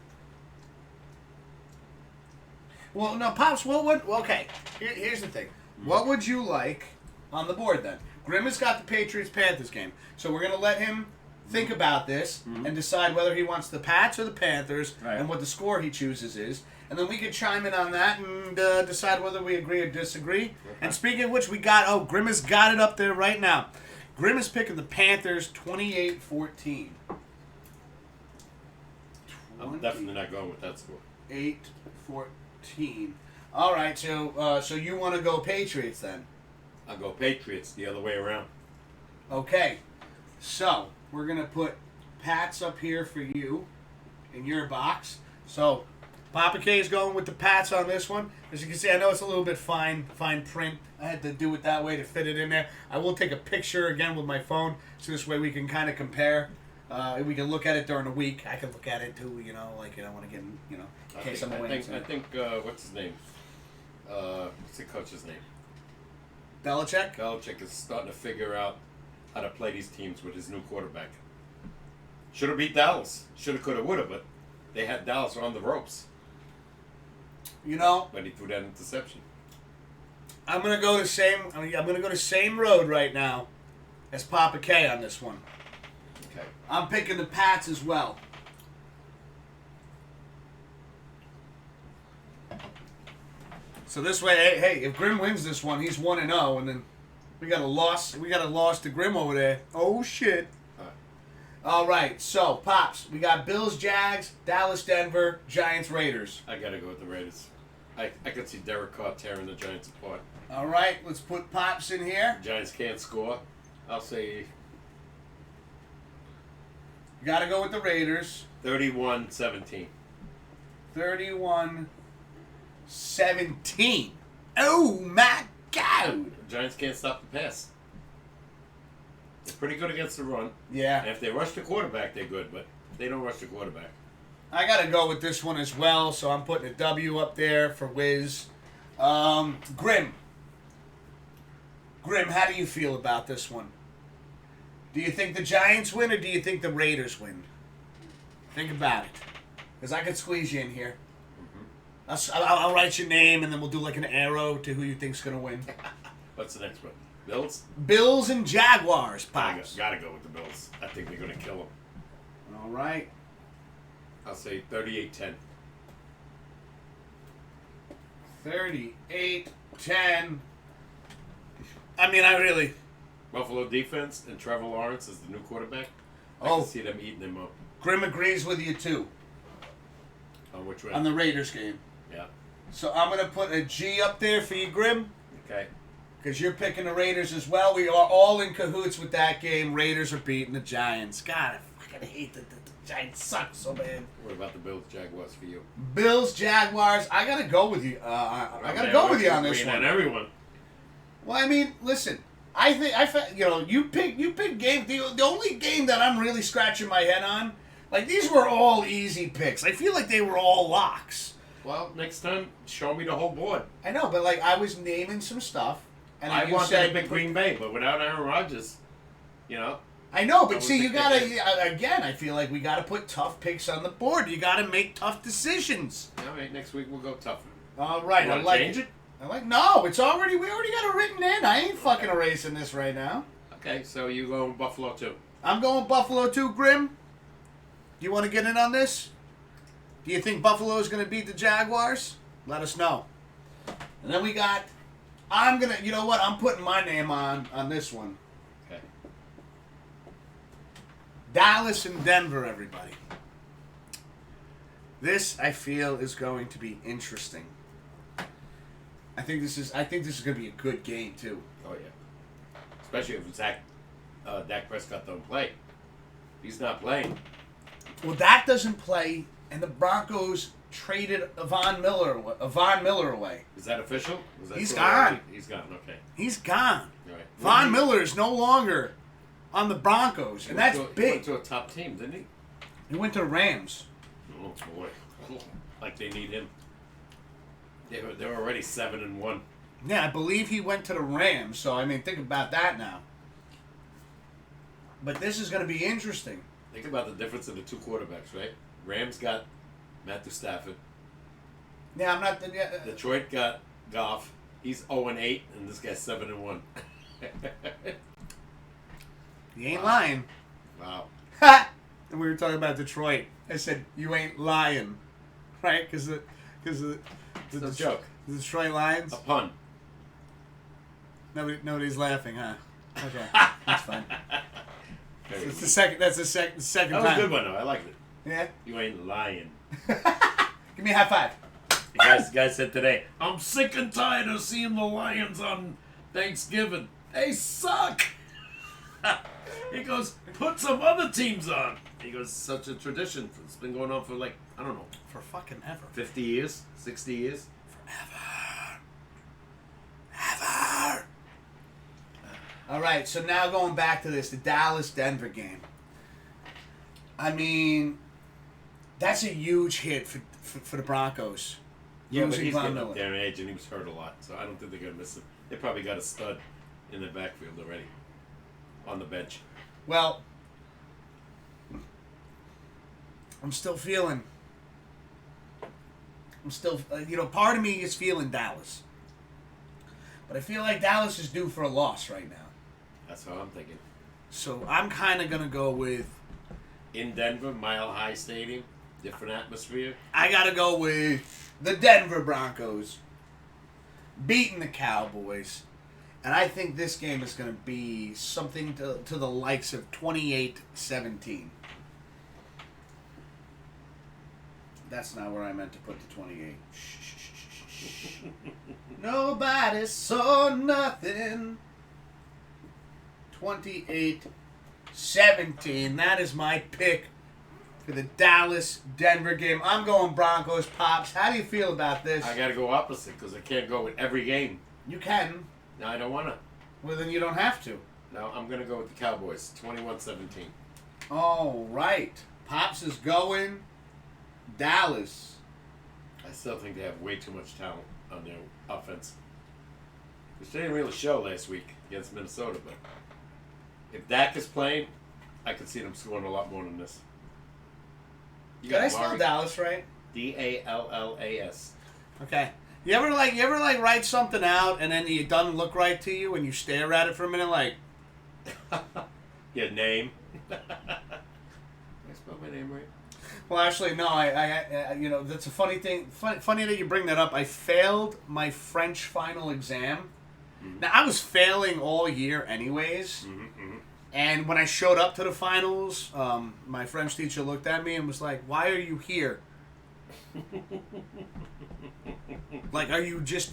Well, no, Pops, okay. Here's the thing. What would you like on the board then? Grim has got the Patriots-Panthers game. So we're going to let him think about this and decide whether he wants the Pats or the Panthers and what the score he chooses is. And then we could chime in on that and decide whether we agree or disagree. Okay. And speaking of which, Grim has got it up there right now. Grim is picking the Panthers 28-14. I'm definitely not going with that score. 8-14. All right, so you want to go Patriots then? I'll go Patriots the other way around. Okay, so we're going to put Pats up here for you in your box. So Papa K is going with the Pats on this one. As you can see, I know it's a little bit fine print. I had to do it that way to fit it in there. I will take a picture again with my phone, so this way we can kind of compare. We can look at it during the week. I can look at it too, I want to get, in case I'm away. I think what's his name? What's the coach's name? Belichick? Belichick is starting to figure out how to play these teams with his new quarterback. Should have beat Dallas. Should have, could have, would have, but they had Dallas on the ropes. But he threw that interception. I'm gonna go the same road right now as Papa K on this one. Okay. I'm picking the Pats as well. So this way, hey, if Grim wins this one, he's 1-0, and then We got a loss. We got a loss to Grim over there. Oh shit. All right, so Pops, we got Bills, Jags, Dallas, Denver, Giants, Raiders. I gotta go with the Raiders. I could see Derek Carr tearing the Giants apart. All right, let's put Pops in here. Giants can't score. I'll say You got to go with the Raiders. 31-17. 31-17. Oh my God! The Giants can't stop the pass. They're pretty good against the run. Yeah. And if they rush the quarterback, they're good. But if they don't rush the quarterback. I got to go with this one as well, so I'm putting a W up there for Wiz. Grim. Grim, how do you feel about this one? Do you think the Giants win or do you think the Raiders win? Think about it. Because I could squeeze you in here. I'll write your name and then we'll do like an arrow to who you think's going to win. What's the next one? Bills? Bills and Jaguars, Pops. Gotta go with the Bills. I think they're going to kill them. All right. I'll say 38-10. 38-10. I mean, I really... Buffalo defense and Trevor Lawrence is the new quarterback. I can see them eating him up. Grim agrees with you, too. On which way? On the Raiders game. Yeah. So I'm going to put a G up there for you, Grim. Okay. Because you're picking the Raiders as well. We are all in cahoots with that game. Raiders are beating the Giants. God, I fucking hate the Giants suck so bad. What about the Bills Jaguars for you? Bills, Jaguars. I got to go with you. I got to go with you on this one. On everyone. Well, I mean, listen. You pick game. The only game that I'm really scratching my head on, like these were all easy picks. I feel like they were all locks. Well, next time, show me the whole board. I know, but like I was naming some stuff, and I you wanted said to pick Green Bay, but without Aaron Rodgers, I know, but see, you gotta again. I feel like we gotta put tough picks on the board. You gotta make tough decisions. All right, next week we'll go tougher. All right, You I wanna like change it. No, we already got it written in. I ain't fucking erasing this right now. Okay, so you go Buffalo too. I'm going Buffalo too, Grim. Do you want to get in on this? Do you think Buffalo is going to beat the Jaguars? Let us know. And then we got, you know what? I'm putting my name on this one. Okay. Dallas and Denver, everybody. This, I feel, is going to be interesting. I think this is going to be a good game too. Oh yeah. Especially if Dak Prescott don't play. He's not playing. Well, Dak doesn't play, and the Broncos traded Von Miller away. Is that official? He's gone. He's gone. Okay. He's gone. All right. Von Miller is no longer on the Broncos, and that's big. He went to a top team, didn't he? He went to the Rams. Oh boy. Like they need him. They're already 7-1. Yeah, I believe he went to the Rams. So I mean, think about that now. But this is going to be interesting. Think about the difference in the two quarterbacks, right? Rams got Matthew Stafford. Yeah, I'm not. Detroit got Goff. He's 0-8, and this guy's 7-1. You ain't lying. Wow. Ha! And we were talking about Detroit. I said you ain't lying, right? Because the It's a joke. The Detroit Lions. A pun. Nobody's laughing, huh? Okay, that's fine. It's the second. That's the second That time. was a good one, though. I liked it. Yeah. You ain't lying. Give me a high five. The guy said today, I'm sick and tired of seeing the Lions on Thanksgiving. They suck. He goes, put some other teams on. He goes, such a tradition. It's been going on for I don't know. For fucking ever. 50 years? 60 years? Ever. All right, so now going back to the Dallas-Denver game. I mean, that's a huge hit for the Broncos. Yeah, but Losing he's Von getting Miller. up there in age, and he was hurt a lot, so I don't think they're going to miss him. They probably got a stud in the backfield already on the bench. Well, I'm still feeling. Part of me is feeling Dallas. But I feel like Dallas is due for a loss right now. That's how I'm thinking. So I'm kind of going to go with... In Denver, Mile High Stadium, different atmosphere. I got to go with the Denver Broncos beating the Cowboys And I think this game is going to be something to the likes of 28-17. That's not where I meant to put the 28. Shh. Nobody saw nothing. 28-17. That is my pick for the Dallas-Denver game. I'm going Broncos, Pops. How do you feel about this? I got to go opposite because I can't go with every game. You can. No, I don't want to. Well, then you don't have to. No, I'm going to go with the Cowboys, 21-17. All right. Pops is going Dallas. I still think they have way too much talent on their offense. Which they didn't really show last week against Minnesota, but if Dak is playing, I could see them scoring a lot more than this. Did I spell Dallas right? Dallas. Okay. You ever write something out and then it doesn't look right to you and you stare at it for a minute like Your name. Did I spell my name right? Well, actually, no. I you know, that's a funny thing. Funny that you bring that up. I failed my French final exam. Mm-hmm. Now I was failing all year, anyways. Mm-hmm. And when I showed up to the finals, my French teacher looked at me and was like, "Why are you here? Like, are you just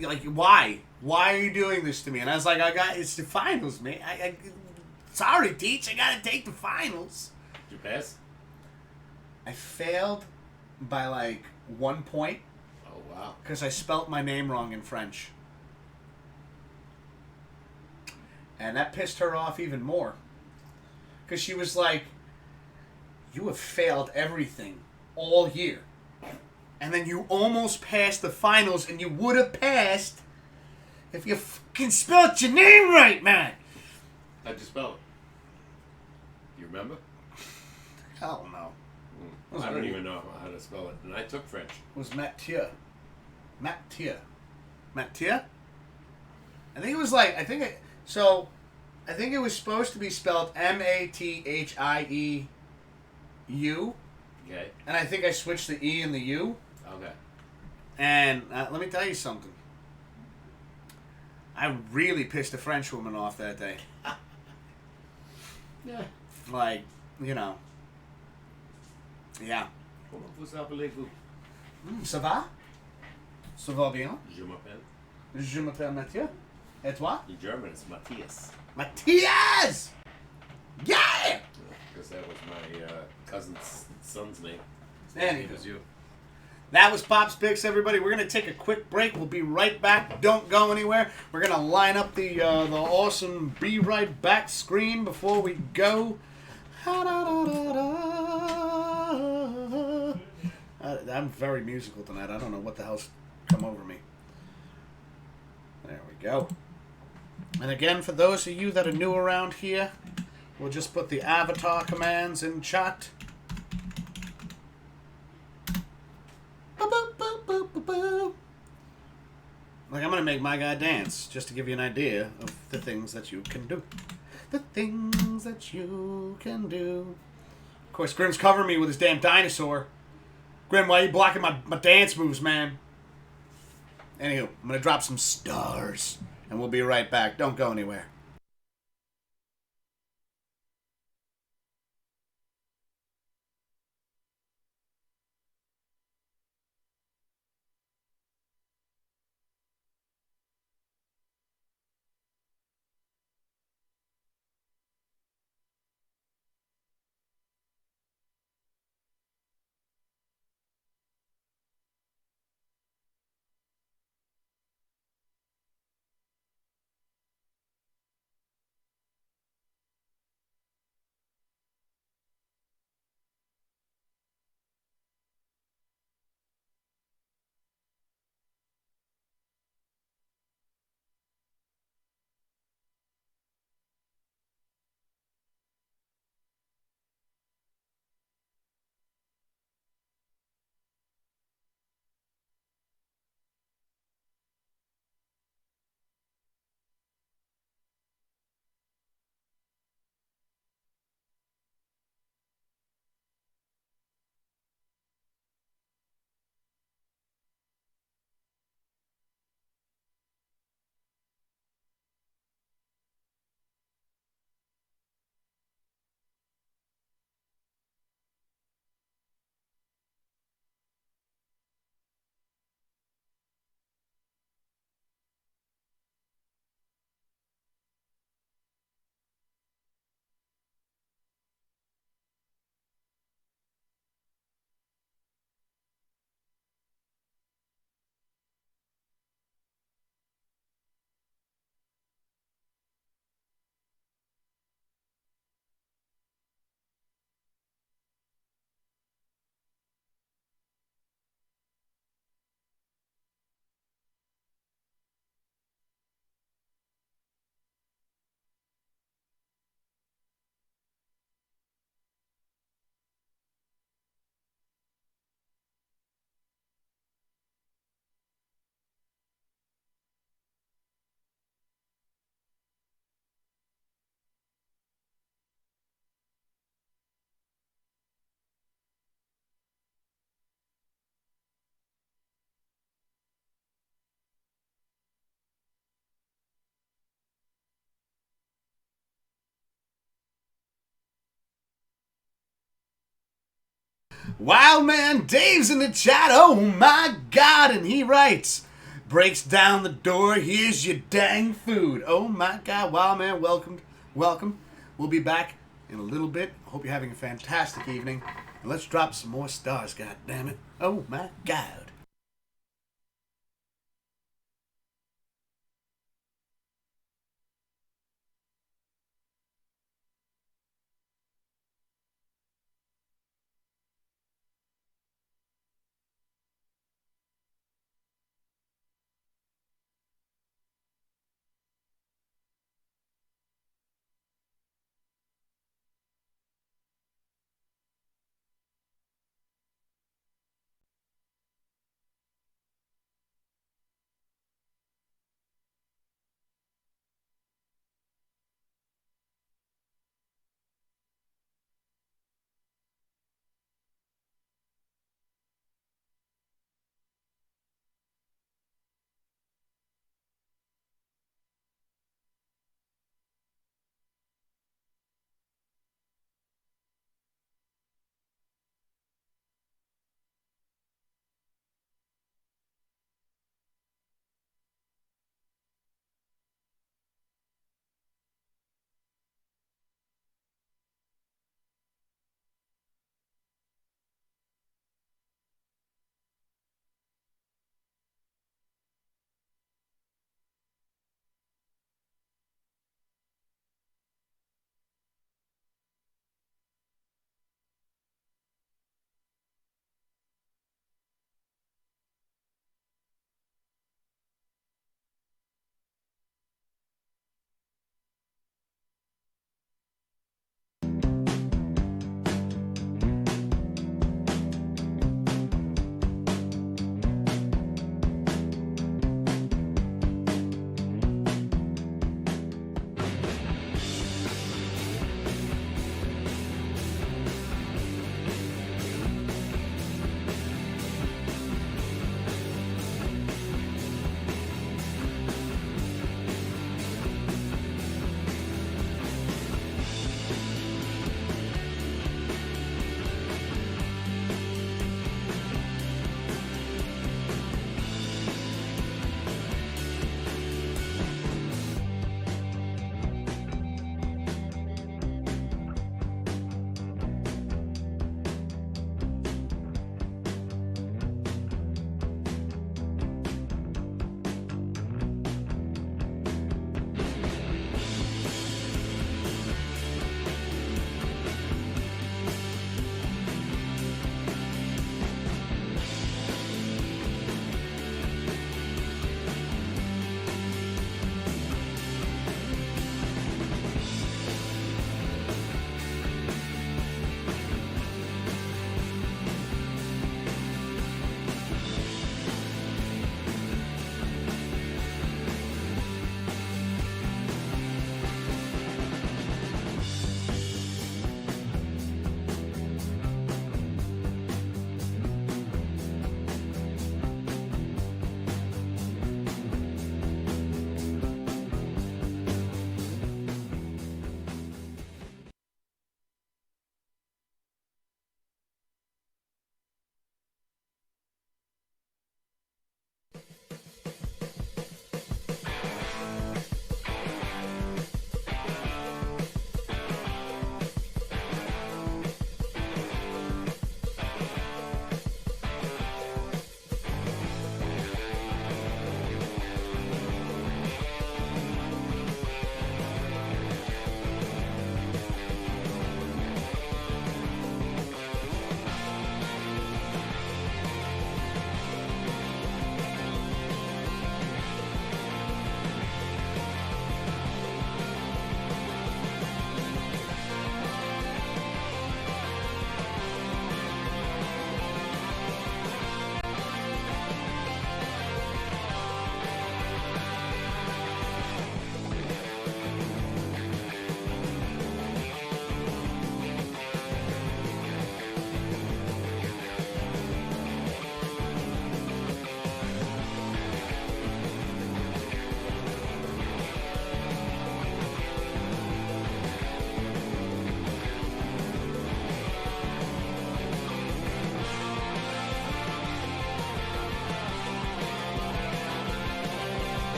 like why? Why are you doing this to me?" And I was like, it's the finals, man. Sorry, teach. I gotta take the finals." Did you pass? I failed by like 1 point. Oh, wow. Because I spelt my name wrong in French. And that pissed her off even more. Because she was like, "You have failed everything all year. And then you almost passed the finals, and you would have passed if you fucking spelled your name right, man." How'd you spell it? You remember? Hell no. I don't even know how to spell it. And I took French. It was Mathieu. Mathieu. Mathieu? I think it was like, I think it was supposed to be spelled Mathieu. Okay. And I think I switched the E and the U. Okay. And let me tell you something. I really pissed a French woman off that day. Yeah. Like, you know. Yeah. Comment vous appelez-vous? Ça va? Ça va bien? Je m'appelle. Je m'appelle Mathieu. Et toi? In German, it's Matthias. Matthias! Yeah! Because that was my cousin's son's name. Anywho. It was you. That was Pop's Picks, everybody. We're going to take a quick break. We'll be right back. Don't go anywhere. We're going to line up the awesome Be Right Back screen before we go. I'm very musical tonight. I don't know what the hell's come over me. There we go. And again, for those of you that are new around here, we'll just put the avatar commands in chat. Like, I'm going to make my guy dance, just to give you an idea of the things that you can do. The things that you can do. Of course, Grim's covering me with his damn dinosaur. Grim, why are you blocking my dance moves, man? Anywho, I'm going to drop some stars, and we'll be right back. Don't go anywhere. Wild Man Dave's in the chat. Oh my God. And he writes, breaks down the door. Here's your dang food. Oh my God. Wild Man, welcome. Welcome. We'll be back in a little bit. Hope you're having a fantastic evening. And let's drop some more stars, God damn it. Oh my God.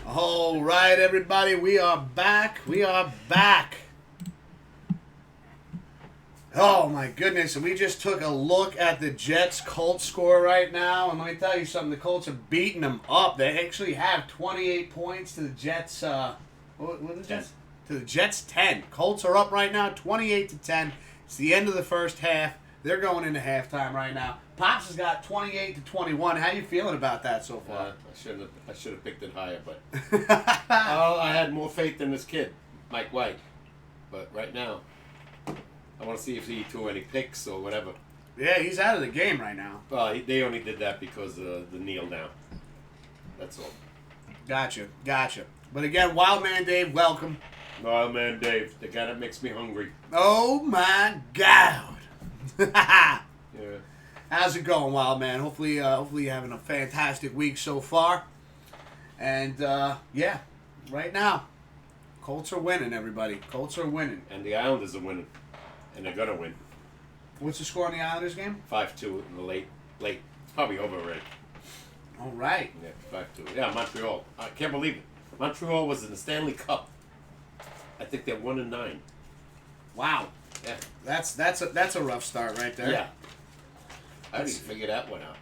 All right, everybody, we are back. We are back. Oh, my goodness. And we just took a look at the Jets-Colts score right now. And let me tell you something. The Colts are beating them up. They actually have 28 points to the Jets. What is this? To the Jets 10. Colts are up right now, 28-10. It's the end of the first half. They're going into halftime right now. Pops has got 28-21. How you feeling about that so far? I should have picked it higher, but I had more faith in this kid, Mike White. But right now, I want to see if he threw any picks or whatever. Yeah, he's out of the game right now. Well, they only did that because of the kneel down. That's all. Gotcha. But again, Wild Man Dave, welcome. Oh man, Dave, the guy that makes me hungry. Oh my God. Yeah. How's it going, Wild Man? Hopefully you're having a fantastic week so far. And yeah, right now, Colts are winning. Everybody, Colts are winning. And the Islanders are winning, and they're gonna win. What's the score on the Islanders game? 5-2 in the late. It's probably over already. All right. Yeah, 5-2. Yeah, Montreal. I can't believe it. Montreal was in the Stanley Cup. I think they're 1-9. Wow. Yeah. That's a rough start right there. Yeah. I didn't even figure that one out.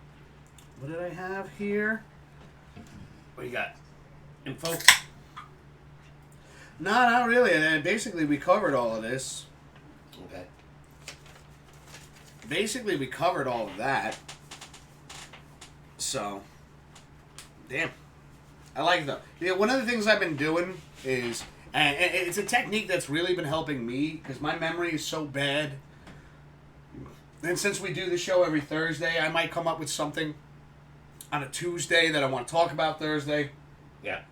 What did I have here? What you got? Info? No, not really. Basically, we covered all of this. Okay. Basically, we covered all of that. So, damn. I like that. Yeah, one of the things I've been doing is, and it's a technique that's really been helping me because my memory is so bad. And since we do the show every Thursday, I might come up with something on a Tuesday that I want to talk about Thursday. Yeah.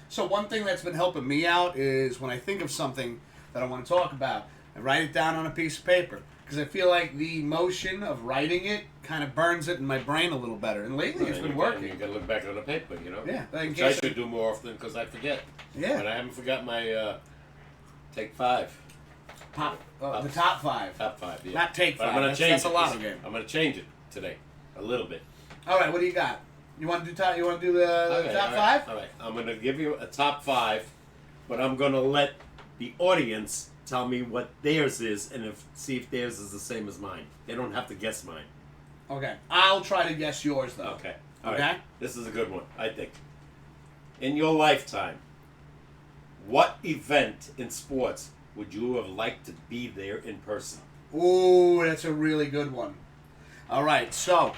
So one thing that's been helping me out is when I think of something that I want to talk about, I write it down on a piece of paper. Because I feel like the motion of writing it kind of burns it in my brain a little better. And lately it's been working. You got to look back on the paper, you know? Yeah. Which I should do more often because I forget. Yeah. But I haven't forgot my take 5. The top 5. Top 5, yeah. Not take 5. I'm gonna change that's it. a lot of game. I'm going to change it today. A little bit. All right, what do you got? You want to do the top 5? All right. I'm going to give you a top 5, but I'm going to let the audience tell me what theirs is and see if theirs is the same as mine. They don't have to guess mine. Okay. I'll try to guess yours, though. Okay. All Okay? right. This is a good one, I think. In your lifetime, what event in sports would you have liked to be there in person? Ooh, that's a really good one. All right, so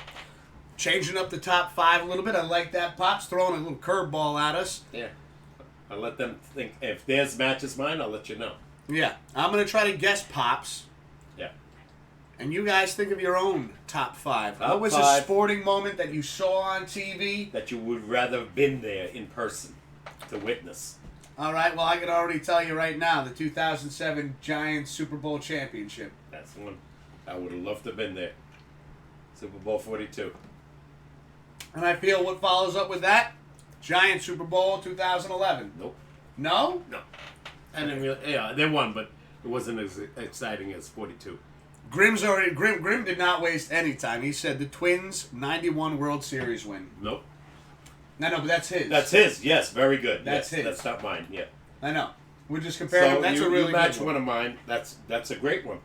changing up the top 5 a little bit. I like that. Pop's throwing a little curveball at us. Yeah. I'll let them think. If theirs matches mine, I'll let you know. Yeah. I'm going to try to guess Pop's. Yeah. And you guys think of your own top 5. Top what was 5 a sporting moment that you saw on TV? that you would rather have been there in person to witness? All right, well, I can already tell you right now, the 2007 Giants Super Bowl championship. That's one. I would have loved to have been there. Super Bowl 42. And I feel what follows up with that, Giants Super Bowl 2011. Nope. No? No. And yeah, they won, but it wasn't as exciting as 42. Grim did not waste any time. He said the Twins 91 World Series win. Nope. No, but that's his. That's his. Yes, very good. That's yes, his. That's not mine. Yeah. I know. We're just comparing. So That's you, a really you match good one of mine. That's a great one.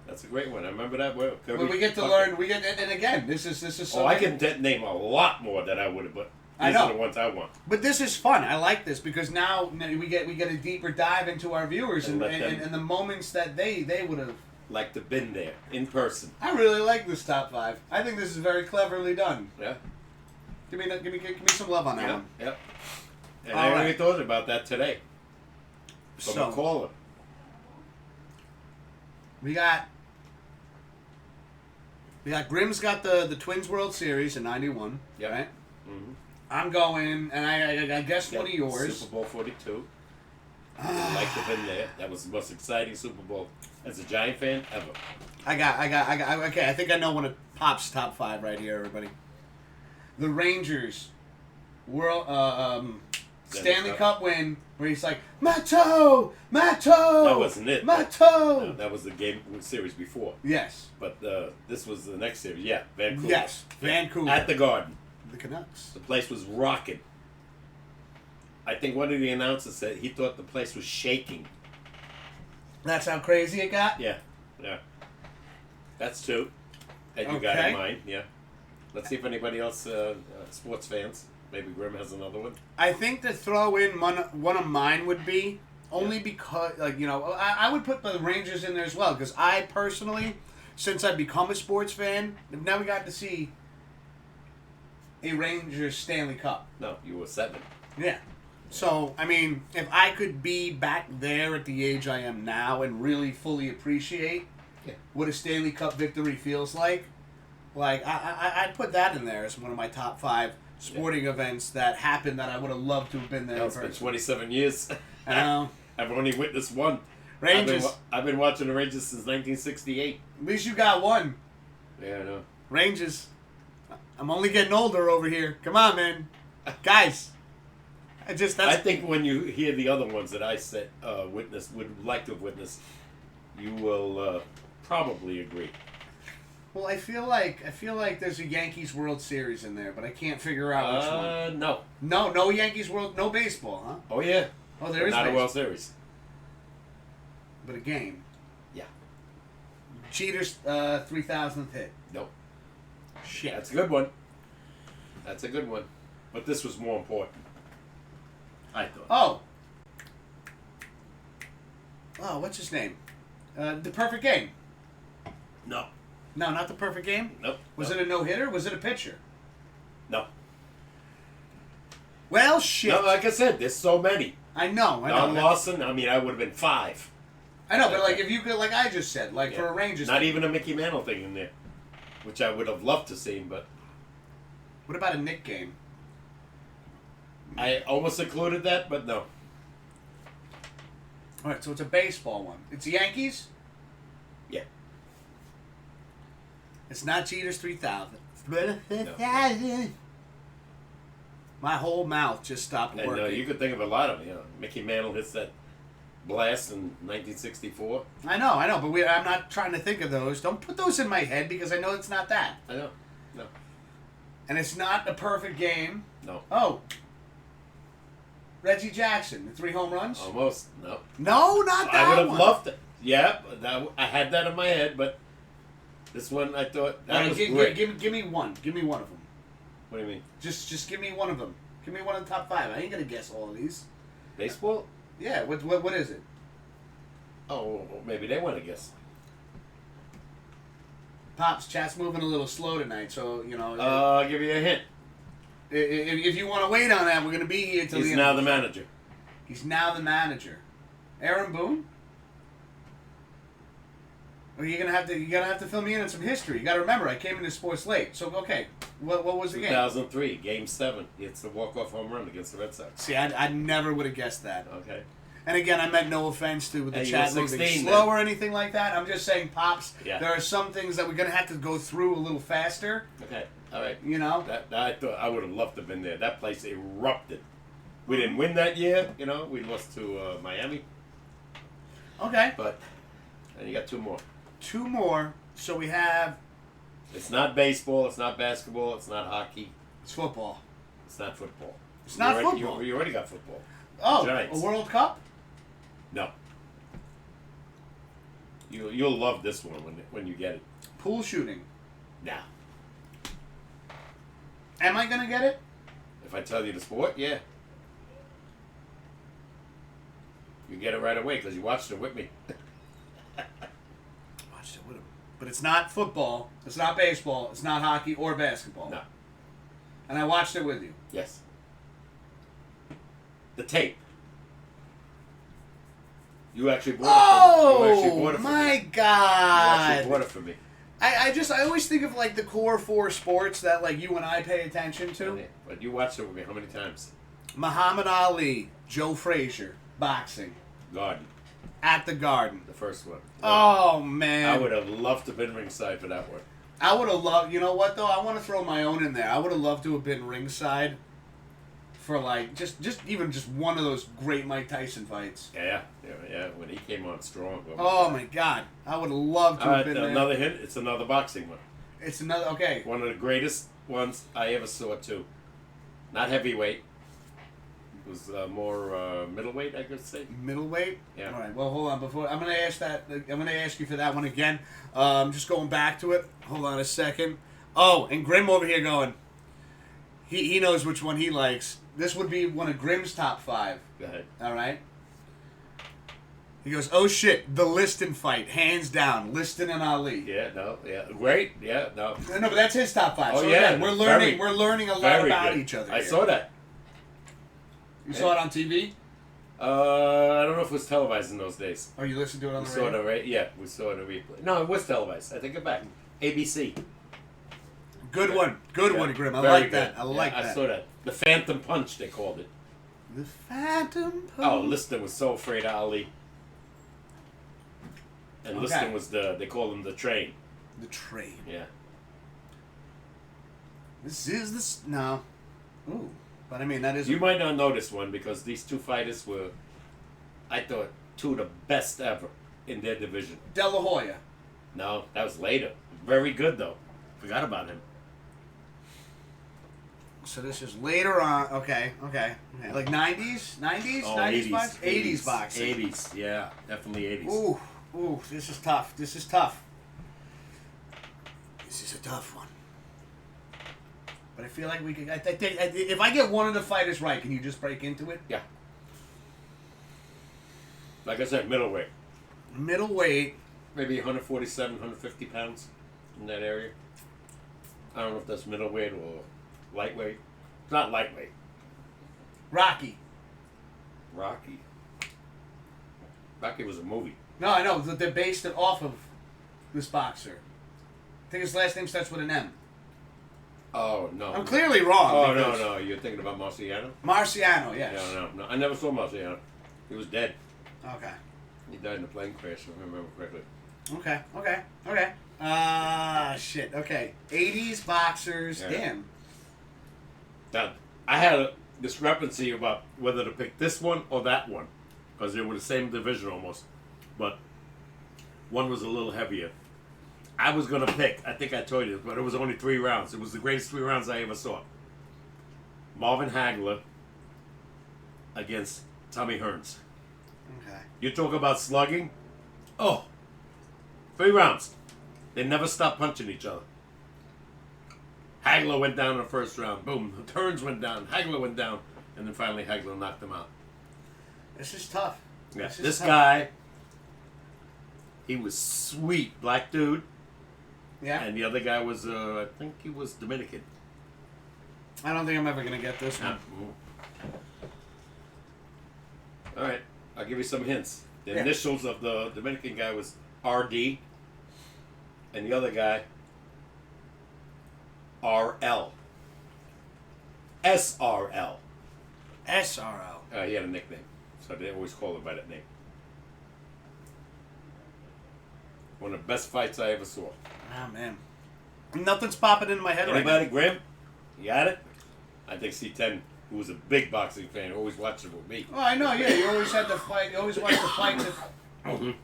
That's a great one. I remember that well. Well, we get to learn. We get, and again, this is. Oh, I can name a lot more that I would have, but these are the ones I want. But this is fun. I like this because now we get a deeper dive into our viewers and the moments that they would have liked to have been there in person. I really like this top 5. I think this is very cleverly done. Yeah. Give me some love on that one. Yep. And All I right. only thought about that today. From a caller. We got Grimm's got the Twins World Series in '91. Yep. Right. Mm-hmm. I'm going, and I guess one of yours. Super Bowl 42. I'd like to have been there. That was the most exciting Super Bowl as a Giant fan ever. I got. Okay, I think I know one of Pop's top 5 right here, everybody. The Rangers World Stanley Cup win, where he's like, my toe. That wasn't it. My toe. No, that was the game series before. Yes. But this was the next series. Yeah, Vancouver. Yes, Vancouver. At the Garden. The Canucks. The place was rocking. I think one of the announcers said he thought the place was shaking. That's how crazy it got? Yeah. That's two that you got in mind. Yeah. Let's see if anybody else, sports fans, maybe Grim has another one. I think to throw in one of mine would be only because, I would put the Rangers in there as well because I personally, since I've become a sports fan, have never got to see a Rangers Stanley Cup. No, you were 7. Yeah. So, I mean, if I could be back there at the age I am now and really fully appreciate what a Stanley Cup victory feels like I'd put that in there as one of my top 5 sporting events that happened that I would have loved to have been there. It's been 27 years. I know. I've only witnessed one. Rangers. I've been watching the Rangers since 1968. At least you got one. Yeah, I know. Rangers. I'm only getting older over here. Come on, man. Guys. I think when you hear the other ones that I would like to have witnessed, you will probably agree. Well, I feel like there's a Yankees World Series in there, but I can't figure out which one. No. No Yankees World, no baseball, huh? Oh yeah. Oh, there is not baseball. a World Series, but a game. Yeah. Cheaters 3,000th hit. Nope. Shit. That's a good one. But this was more important, I thought. Oh, what's his name? The Perfect Game. No. No, not The Perfect Game? Nope. Was it a no-hitter? Was it a pitcher? No. Well, shit. No, like I said, there's so many. I know. Don Lawson, I would have been 5. I know, but if you could, like I just said, for a Rangers Not thing. even a Mickey Mantle thing in there, which I would have loved to see, but... What about a Nick game? I almost included that, but no. All right, so it's a baseball one. It's the Yankees? Yeah. It's not Cheaters 3,000. No. My whole mouth just stopped And working. you could think of a lot of them. Mickey Mantle hits that blast in 1964. I know, but I'm not trying to think of those. Don't put those in my head because I know it's not that. I know. No. And it's not a perfect game. No. Oh. Reggie Jackson, the 3 home runs? Almost. No. No, not that I would have one. loved it. Yeah, I had that in my head, but this one I thought that was great. Give me one. Give me one of them. What do you mean? Just give me one of them. Give me one of the top 5. I ain't gonna guess all of these. Baseball? Yeah. What is it? Oh, maybe they want to guess. Pops, chat's moving a little slow tonight, so I'll give you a hint. If you want to wait on that, we're gonna be here till the He's end. now the manager. He's now the manager. Aaron Boone. Well, you gotta have to fill me in on some history. You gotta remember, I came into sports late. So okay, what was the game? 2003, Game 7. It's the walk-off home run against the Red Sox. See, I never would have guessed that. Okay. And again, I meant no offense to the Hey, chat you're moving 16 slow then. or anything like that. I'm just saying, Pops, Yeah. there are some things that we're gonna have to go through a little faster. Okay. All right. That I thought I would have loved to have been there. That place erupted. We didn't win that year. We lost to Miami. Okay. But and you got 2 more. 2 more. So we have. It's not baseball. It's not basketball. It's not hockey. It's football. It's not football. It's not football. You already got football. Oh, Giants. a World Cup? No. You'll love this one when you get it. Pool shooting. Nah. Am I gonna get it? If I tell you the sport, yeah. You get it right away because you watched it with me. Watched it with him. But it's not football. It's not baseball. It's not hockey or basketball. No. And I watched it with you. Yes. The tape. You actually bought it for me. You actually bought it for my me. God! You actually bought it for me. I always think of the core 4 sports that you and I pay attention to. But you watched it with me how many times? Muhammad Ali, Joe Frazier, boxing. Garden. At the Garden. The first one. Oh, man. I would have loved to have been ringside for that one. I would have loved, you know what though? I want to throw my own in there. I would have loved to have been ringside for just one of those great Mike Tyson fights. Yeah. When he came on strong. Oh my God. I would have loved to have been there. Another hint, it's another boxing one. It's another, okay. One of the greatest ones I ever saw too. Not heavyweight. It was more middleweight, I could say. Middleweight. Yeah. All right. Well, hold on. Before I'm gonna ask that, I'm gonna ask you for that one again. Just going back to it. Hold on a second. Oh, and Grim over here going. He knows which one he likes. This would be one of Grimm's top 5. Go ahead. All right. He goes, oh shit, the Liston fight, hands down, Liston and Ali. Yeah, no, yeah, great, yeah, no. No, but that's his top 5. Oh so yeah, again, we're very, learning a lot very about good. each other. I here. saw that. You saw it on TV? I don't know if it was televised in those days. Or you listened to it on We the saw radio? it, yeah, we saw it a replay. No, it was televised. I take it back. ABC. Good one, Yeah, one, Grim. I very like good. that. I like I that. saw that. The Phantom Punch, they called it. The Phantom Punch. Oh, Liston was so afraid of Ali. And Okay. Liston was they called him the Train. The Train. Yeah. This is this. No. Ooh. But I mean, that is. You might not know this one because these two fighters were, I thought, two of the best ever in their division. De La Hoya. No, that was later. Very good, though. Forgot about him. So this is later on. Okay. Like 90s? 90s? Oh, 90s 80s. boxing? 80s boxing. 80s, yeah. Definitely 80s. Ooh, this is tough. This is tough. This is a tough one. But I feel like we could. I think if I get one of the fighters right, can you just break into it? Yeah. Like I said, middleweight. Middleweight. Maybe 147, 150 pounds in that area. I don't know if that's middleweight or lightweight. It's not lightweight. Rocky. Rocky. Rocky was a movie. No, I know. They're based it off of this boxer. I think his last name starts with an M. Oh, no. I'm clearly wrong. Oh, because- no. You're thinking about Marciano? Marciano, yes. No. I never saw Marciano. He was dead. Okay. He died in a plane crash, if I remember correctly. Okay. Shit. Okay. 80s boxers. Yeah. Damn. Now, I had a discrepancy about whether to pick this one or that one, because they were the same division almost, but one was a little heavier. I was going to pick, I think I told you, but it was only 3 rounds. It was the greatest 3 rounds I ever saw. Marvin Hagler against Tommy Hearns. Okay. You talk about slugging? Oh, 3 rounds. They never stopped punching each other. Hagler went down in the first round. Boom. Hearns went down. Hagler went down. And then finally Hagler knocked him out. This is tough. Yeah. This is This tough. guy, he was sweet. Black dude. Yeah. And the other guy was, I think he was Dominican. I don't think I'm ever gonna get this one. All right. I'll give you some hints. The Yeah. initials of the Dominican guy was RD. And the other guy, RL. SRL. SRL. He had a nickname, so they always call him by that name. One of the best fights I ever saw. Oh man. Nothing's popping into my head right Anybody, now. Graham? You got it? I think C10, who was a big boxing fan, always watched it with me. Oh, I know. Yeah, you always had the fight. You always watched the fights.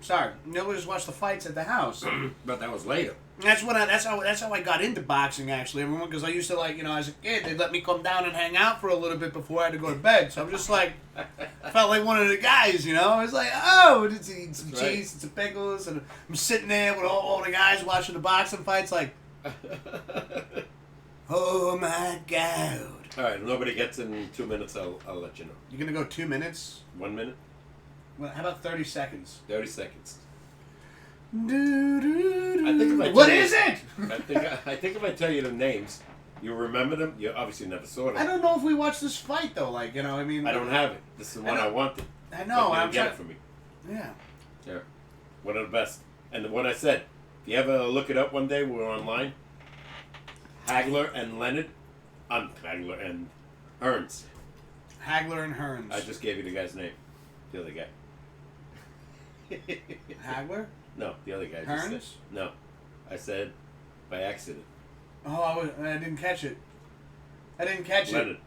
Sorry, you always watched the fights at the house. But that was later. That's when that's how I got into boxing actually, everyone, because I used to, like, as a kid, they'd let me come down and hang out for a little bit before I had to go to bed. So I'm just like, I felt like one of the guys, I was like, oh, just eat some That's right. cheese and some pickles, and I'm sitting there with all the guys watching the boxing fights, like, oh my god. All right, nobody gets in 2 minutes, I'll let you know. You're gonna go 2 minutes? 1 minute? Well, how about 30 seconds? 30 seconds. I think if I what tell you- is it? I think if I tell you the names, you remember them. You obviously never saw them. I don't know if we watched this fight though. Like, I mean, I don't have it. This is the one I wanted. I know. But you I'm didn't get trying. it for me. Yeah. Yeah. One of the best. And the one I said, if you ever look it up one day, we're online. Hagler and Leonard. Hagler and Hearns. Hagler and Hearns. I just gave you the guy's name. The other guy. Hagler? No, the other guy. Hearns? Just said, no. I said by accident. Oh, I didn't catch it. I didn't catch Leonard. it.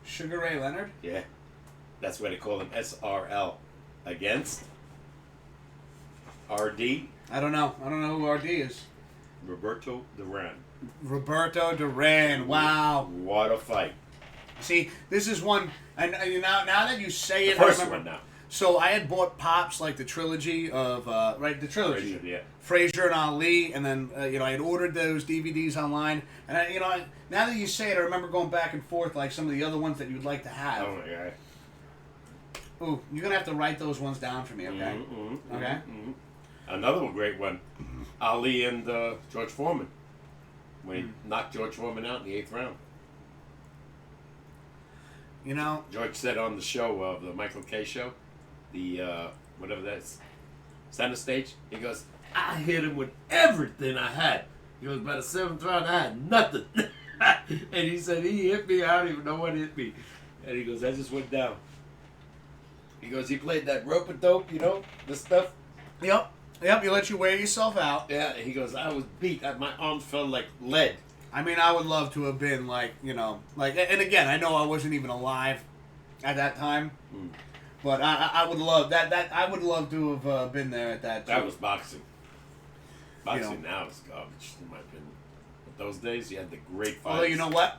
Sugar Ray Leonard? Yeah. That's why they call him SRL. Against RD. I don't know. I don't know who RD is. Roberto Duran. Roberto Duran. Wow. What a fight. See, this is one, and now that you say it, The first I remember. one now. So I had bought Pops like the trilogy of the trilogy, Frazier, yeah. Frazier and Ali, and then I had ordered those DVDs online, and now that you say it, I remember going back and forth like some of the other ones that you'd like to have. Oh my god. Ooh, you're gonna have to write those ones down for me, okay? Mm-hmm, Okay. Mm-hmm. Another great one, Ali and George Foreman, when he knocked George Foreman out in the 8th round. George said on the show of the Michael Kay show, the whatever that's center stage, he goes, I hit him with everything I had. He goes, by the 7th round I had nothing. And he said he hit me, I don't even know what hit me. And he goes, I just went down. He goes, he played that rope a dope, this stuff. Yep, you let you wear yourself out. Yeah, he goes, I was beat. My arms felt like lead. I mean, I would love to have been and again, I know I wasn't even alive at that time, but I would love that. I would love to have been there at that. That was boxing. Boxing now is garbage, in my opinion. But those days, you had the great fights. Although, you know what?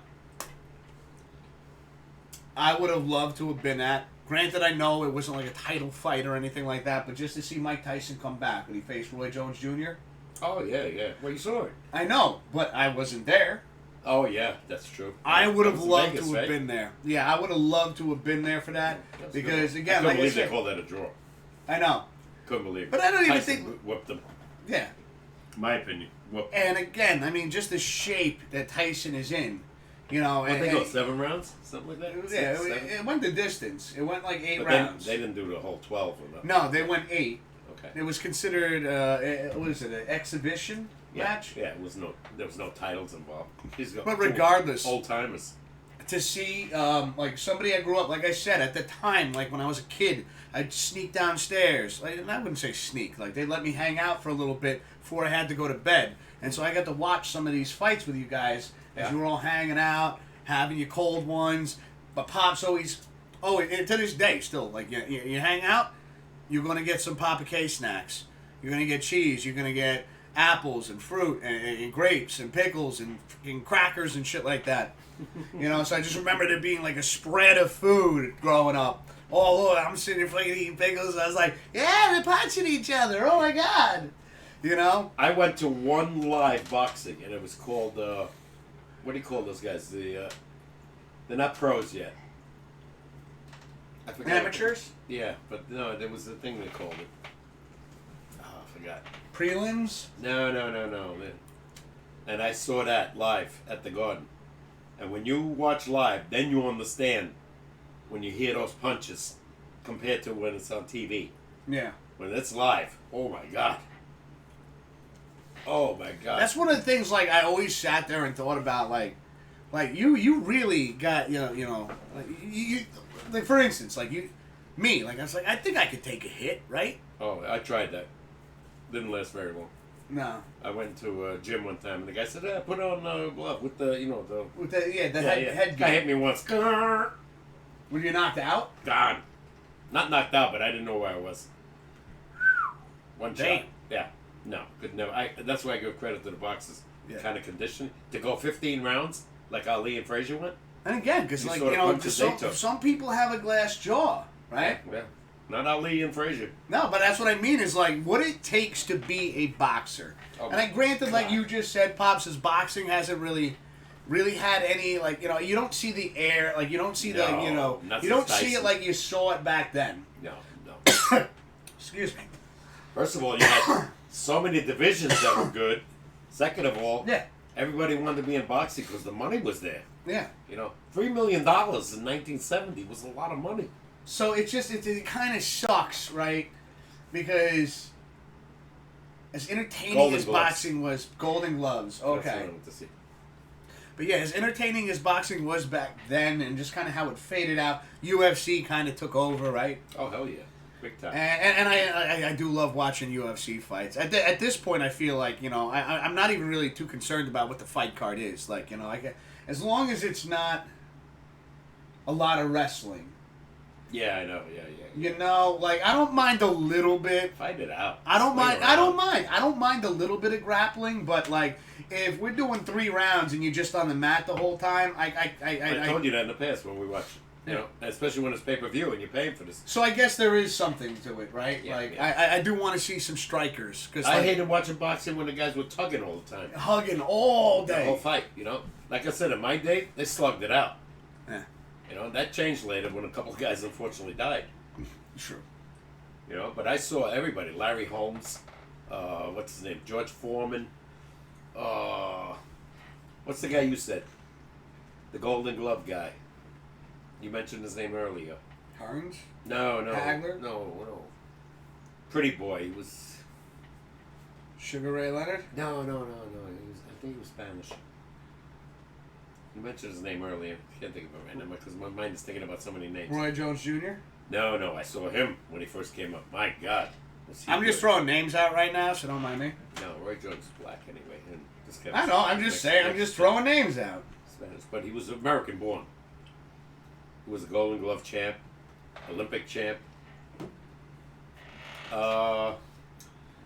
I would have loved to have been at. Granted, I know it wasn't like a title fight or anything like that, but just to see Mike Tyson come back when he faced Roy Jones Jr. Oh, yeah. Well, you saw it. I know, but I wasn't there. Oh, yeah, that's true. I would have loved Vegas, to have right? been there. Yeah, I would have loved to have been there for that. That's Because, good. again, I like couldn't I believe they said, called that a draw. I know. Couldn't believe it. But I don't even Tyson think... whipped them. Yeah. My opinion. Whooped them. And again, I mean, just the shape that Tyson is in. I and think it was 7 rounds? Something like that? Yeah, Six, seven? it went the distance. It went like 8 But rounds. they didn't do the whole 12 or nothing. No, they went 8. Okay. It was considered, what is it, an exhibition match? Yeah, there was no titles involved. But regardless, old timers. to see, like somebody I grew up, like I said, at the time, like when I was a kid, I'd sneak downstairs. And I wouldn't say sneak, like they'd let me hang out for a little bit before I had to go to bed. And so I got to watch some of these fights with you guys as you were all hanging out, having your cold ones. But Pop's always, and to this day still, like you hang out, you're going to get some Papa K snacks. You're going to get cheese. You're going to get apples and fruit and grapes and pickles and freaking crackers and shit like that. So I just remember there being like a spread of food growing up. Oh, Lord, I'm sitting there fucking eating pickles. And I was like, yeah, they're punching each other. Oh, my God. I went to one live boxing, and it was called, what do you call those guys? They're not pros yet. I forgot. Amateurs? Yeah, but no, there was a thing they called it. Oh, I forgot. Prelims? No. And I saw that live at the Garden. And when you watch live, then you understand when you hear those punches compared to when it's on TV. Yeah. When it's live, oh my God. Oh my God. That's one of the things, like, I always sat there and thought about, like you really got, like, for instance, like, I was like, I think I could take a hit, right? Oh, I tried that. Didn't last very long. No. I went to a gym one time, and the guy said, put on a glove with the, With the head guy hit me once. Were you knocked out? Gone. Not knocked out, but I didn't know where I was. One shot. Yeah. No, could never. That's why I give credit to the boxers. Yeah. Kind of condition to go 15 rounds like Ali and Frazier went. And again, because like some people have a glass jaw, right? Yeah. Not Ali and Frazier. No, but that's what I mean is like what it takes to be a boxer. Oh, and granted, like you just said, Pops' boxing hasn't really had any you don't see the air, like you don't see you don't see it like you saw it back then. No. Excuse me. First of all, you had so many divisions that were good. Second of all, everybody wanted to be in boxing because the money was there. Yeah. $3 million in 1970 was a lot of money. So it kind of sucks, right? Because as entertaining as boxing was, Golden Gloves, okay. That's what I want to see. But yeah, as entertaining as boxing was back then, and just kind of how it faded out, UFC kind of took over, right? Oh hell yeah, big time. And I do love watching UFC fights. At this point, I feel like I'm not even really too concerned about what the fight card is. Like as long as it's not a lot of wrestling. Yeah, I know. Yeah. You know, like I don't mind a little bit. Fight it out. I don't Swing mind. around. I don't mind a little bit of grappling, but like if we're doing 3 rounds and you're just on the mat the whole time, I told you that in the past when we watched. You know, especially when it's pay-per-view and you're paying for this. So I guess there is something to it, right? Yeah, like yeah. I do want to see some strikers because I hated watching boxing when the guys were tugging all the time. hugging all The day. whole fight, you know. Like I said, in my day, they slugged it out. Yeah. You know, that changed later when a couple of guys unfortunately died. True. You know, but I saw everybody. Larry Holmes, what's his name? George Foreman. What's the guy you said? The Golden Glove guy. You mentioned his name earlier. Hearns? No. Hagler? No. Pretty boy. He was. Sugar Ray Leonard? No. He was, I think he was Spanish. You mentioned his name earlier. I can't think of it right now because my mind is thinking about so many names. Roy Jones Jr.? No. I saw him when he first came up. My God. Was he I'm just good. throwing names out right now, so don't mind me. No, Roy Jones is black anyway. And this guy I was know, I'm just saying, I'm just throwing names out. Spanish, but he was American born. He was a Golden Glove champ, Olympic champ.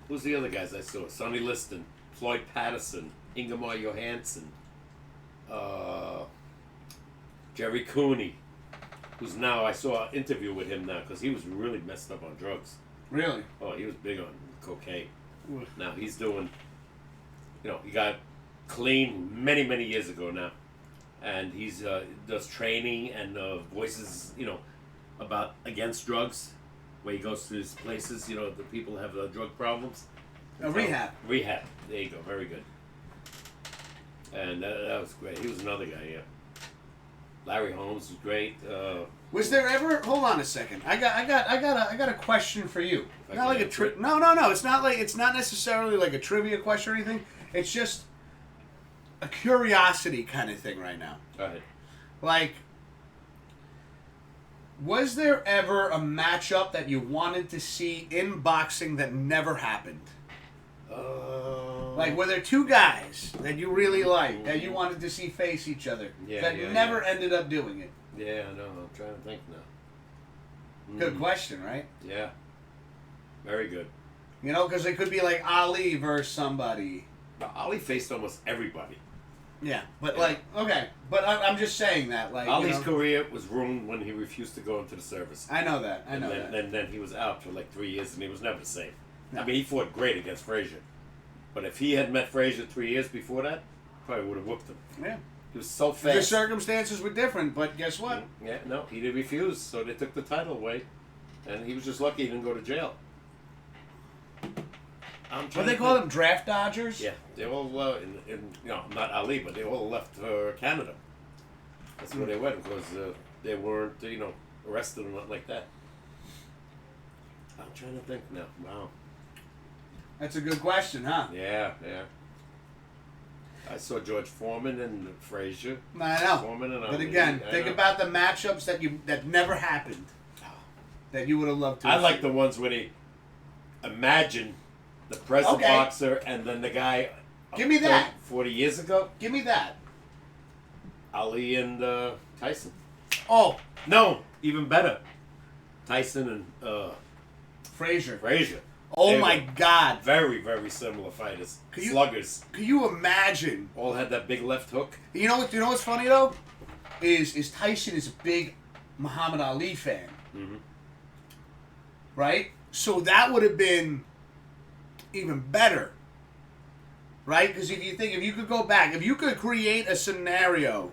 Who's the other guys I saw? Sonny Liston, Floyd Patterson, Ingemar Johansson, Jerry Cooney, who's now, I saw an interview with him now because he was really messed up on drugs. Really? Oh, he was big on cocaine. Oof. Now he's doing, he got clean many, many years ago now. And he's does training and voices, about against drugs, where he goes to these places, the people have drug problems. Rehab. Rehab. There you go. Very good. And that was great. He was another guy. Yeah. Larry Holmes was great. Was there ever? Hold on a second. I got a question for you. I Not can like a answer no. It's not necessarily like a trivia question or anything. It's just a curiosity kind of thing right now. Go ahead. Like, was there ever a matchup that you wanted to see in boxing that never happened? Like, were there 2 guys that you really liked that you wanted to see face each other that never ended up doing it? Yeah, I know. I'm trying to think now. Good question, right? Yeah. Very good. Because it could be like Ali versus somebody. But Ali faced almost everybody. Yeah, but Yeah. okay. But I'm just saying that, like, Ali's career was ruined when he refused to go into the service. I know that. And then he was out for like 3 years, and he was never the same. No. I mean, he fought great against Frazier, but if he had met Frazier 3 years before that, probably would have whooped him. Yeah. He was so The fast. circumstances were different, but guess what? Yeah, no, he did refuse, so they took the title away, and he was just lucky he didn't go to jail. What they call them, draft dodgers? Yeah, they all, not Ali, but they all left Canada. That's where they went because they weren't, arrested or nothing like that. I'm trying to think now. Wow. That's a good question, huh? Yeah. I saw George Foreman and Frazier. I know. Foreman and But Ali. again, I think know. about the matchups that never happened. That you would have loved to I have like seen. the ones where they imagine the present Okay. boxer and then the guy. Give me that. 40 years ago, Give me that. Ali and Tyson. Oh, No, even better. Tyson and Frazier. Frazier. Oh They my were God. Very, very similar fighters. Could you- Sluggers. Can you imagine? All had that big left hook. You know what's funny though? Is Tyson is a big Muhammad Ali fan. Mm-hmm. Right? So that would have been even better. Right? Because if you could go back, if you could create a scenario,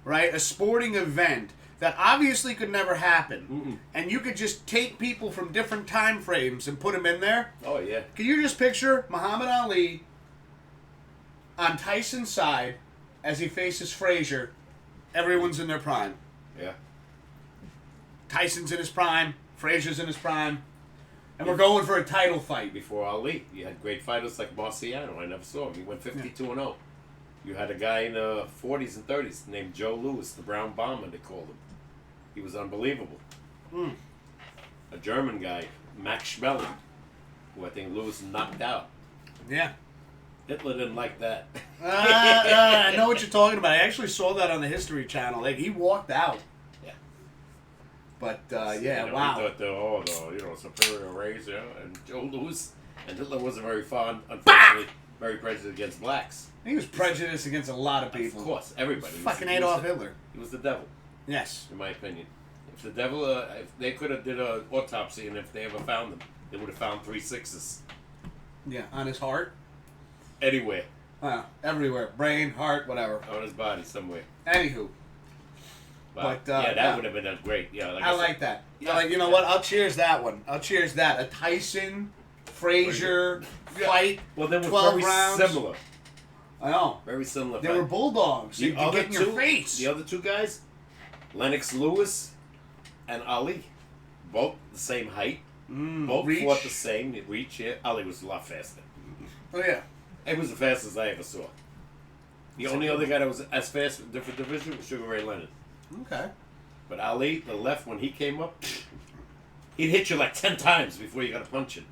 right, a sporting event that obviously could never happen, and you could just take people from different time frames and put them in there. Oh, yeah. Can you just picture Muhammad Ali on Tyson's side as he faces Frazier? Everyone's in their prime. Yeah. Tyson's in his prime. Frazier's in his prime. And we're going for a title fight. Before Ali, you had great fighters like Marciano. I never saw him. He went 52-0. You had a guy in the 40s and 30s named Joe Louis, the Brown Bomber, they called him. He was unbelievable. A German guy, Max Schmeling, who I think Louis knocked out. Yeah. Hitler didn't like that. I know what you're talking about. I actually saw that on the History Channel. Like, he walked out. Yeah. But You know, wow. He thought the superior race, and Joe Louis and Hitler wasn't very fond, unfortunately, very prejudiced against blacks. He was prejudiced against a lot of people. Of course, everybody. Fucking Adolf Hitler. He was the devil. Yes. In my opinion. If the devil, if they could have did an autopsy, and if they ever found him, they would have found 3 6s. Yeah, on his heart. Anywhere. Everywhere. Brain, heart, whatever. On his body, somewhere. Anywho. Wow. But, that would have been great. Yeah, I like that. Yeah, you know what? I'll cheers that one. I'll cheers that. A Tyson, Frazier fight. Well, they were 12 very rounds. similar. I know. Very similar. They were bulldogs. The You could get in your face. The other two guys, Lennox Lewis and Ali, both the same height. Both reach. fought the same reach. Yeah, Ali was a lot faster. Oh yeah. It was the fastest I ever saw. The only other guy that was as fast in a different division was Sugar Ray Leonard. Okay. But Ali, the left, when he came up, he'd hit you like 10 times before you got a punch in.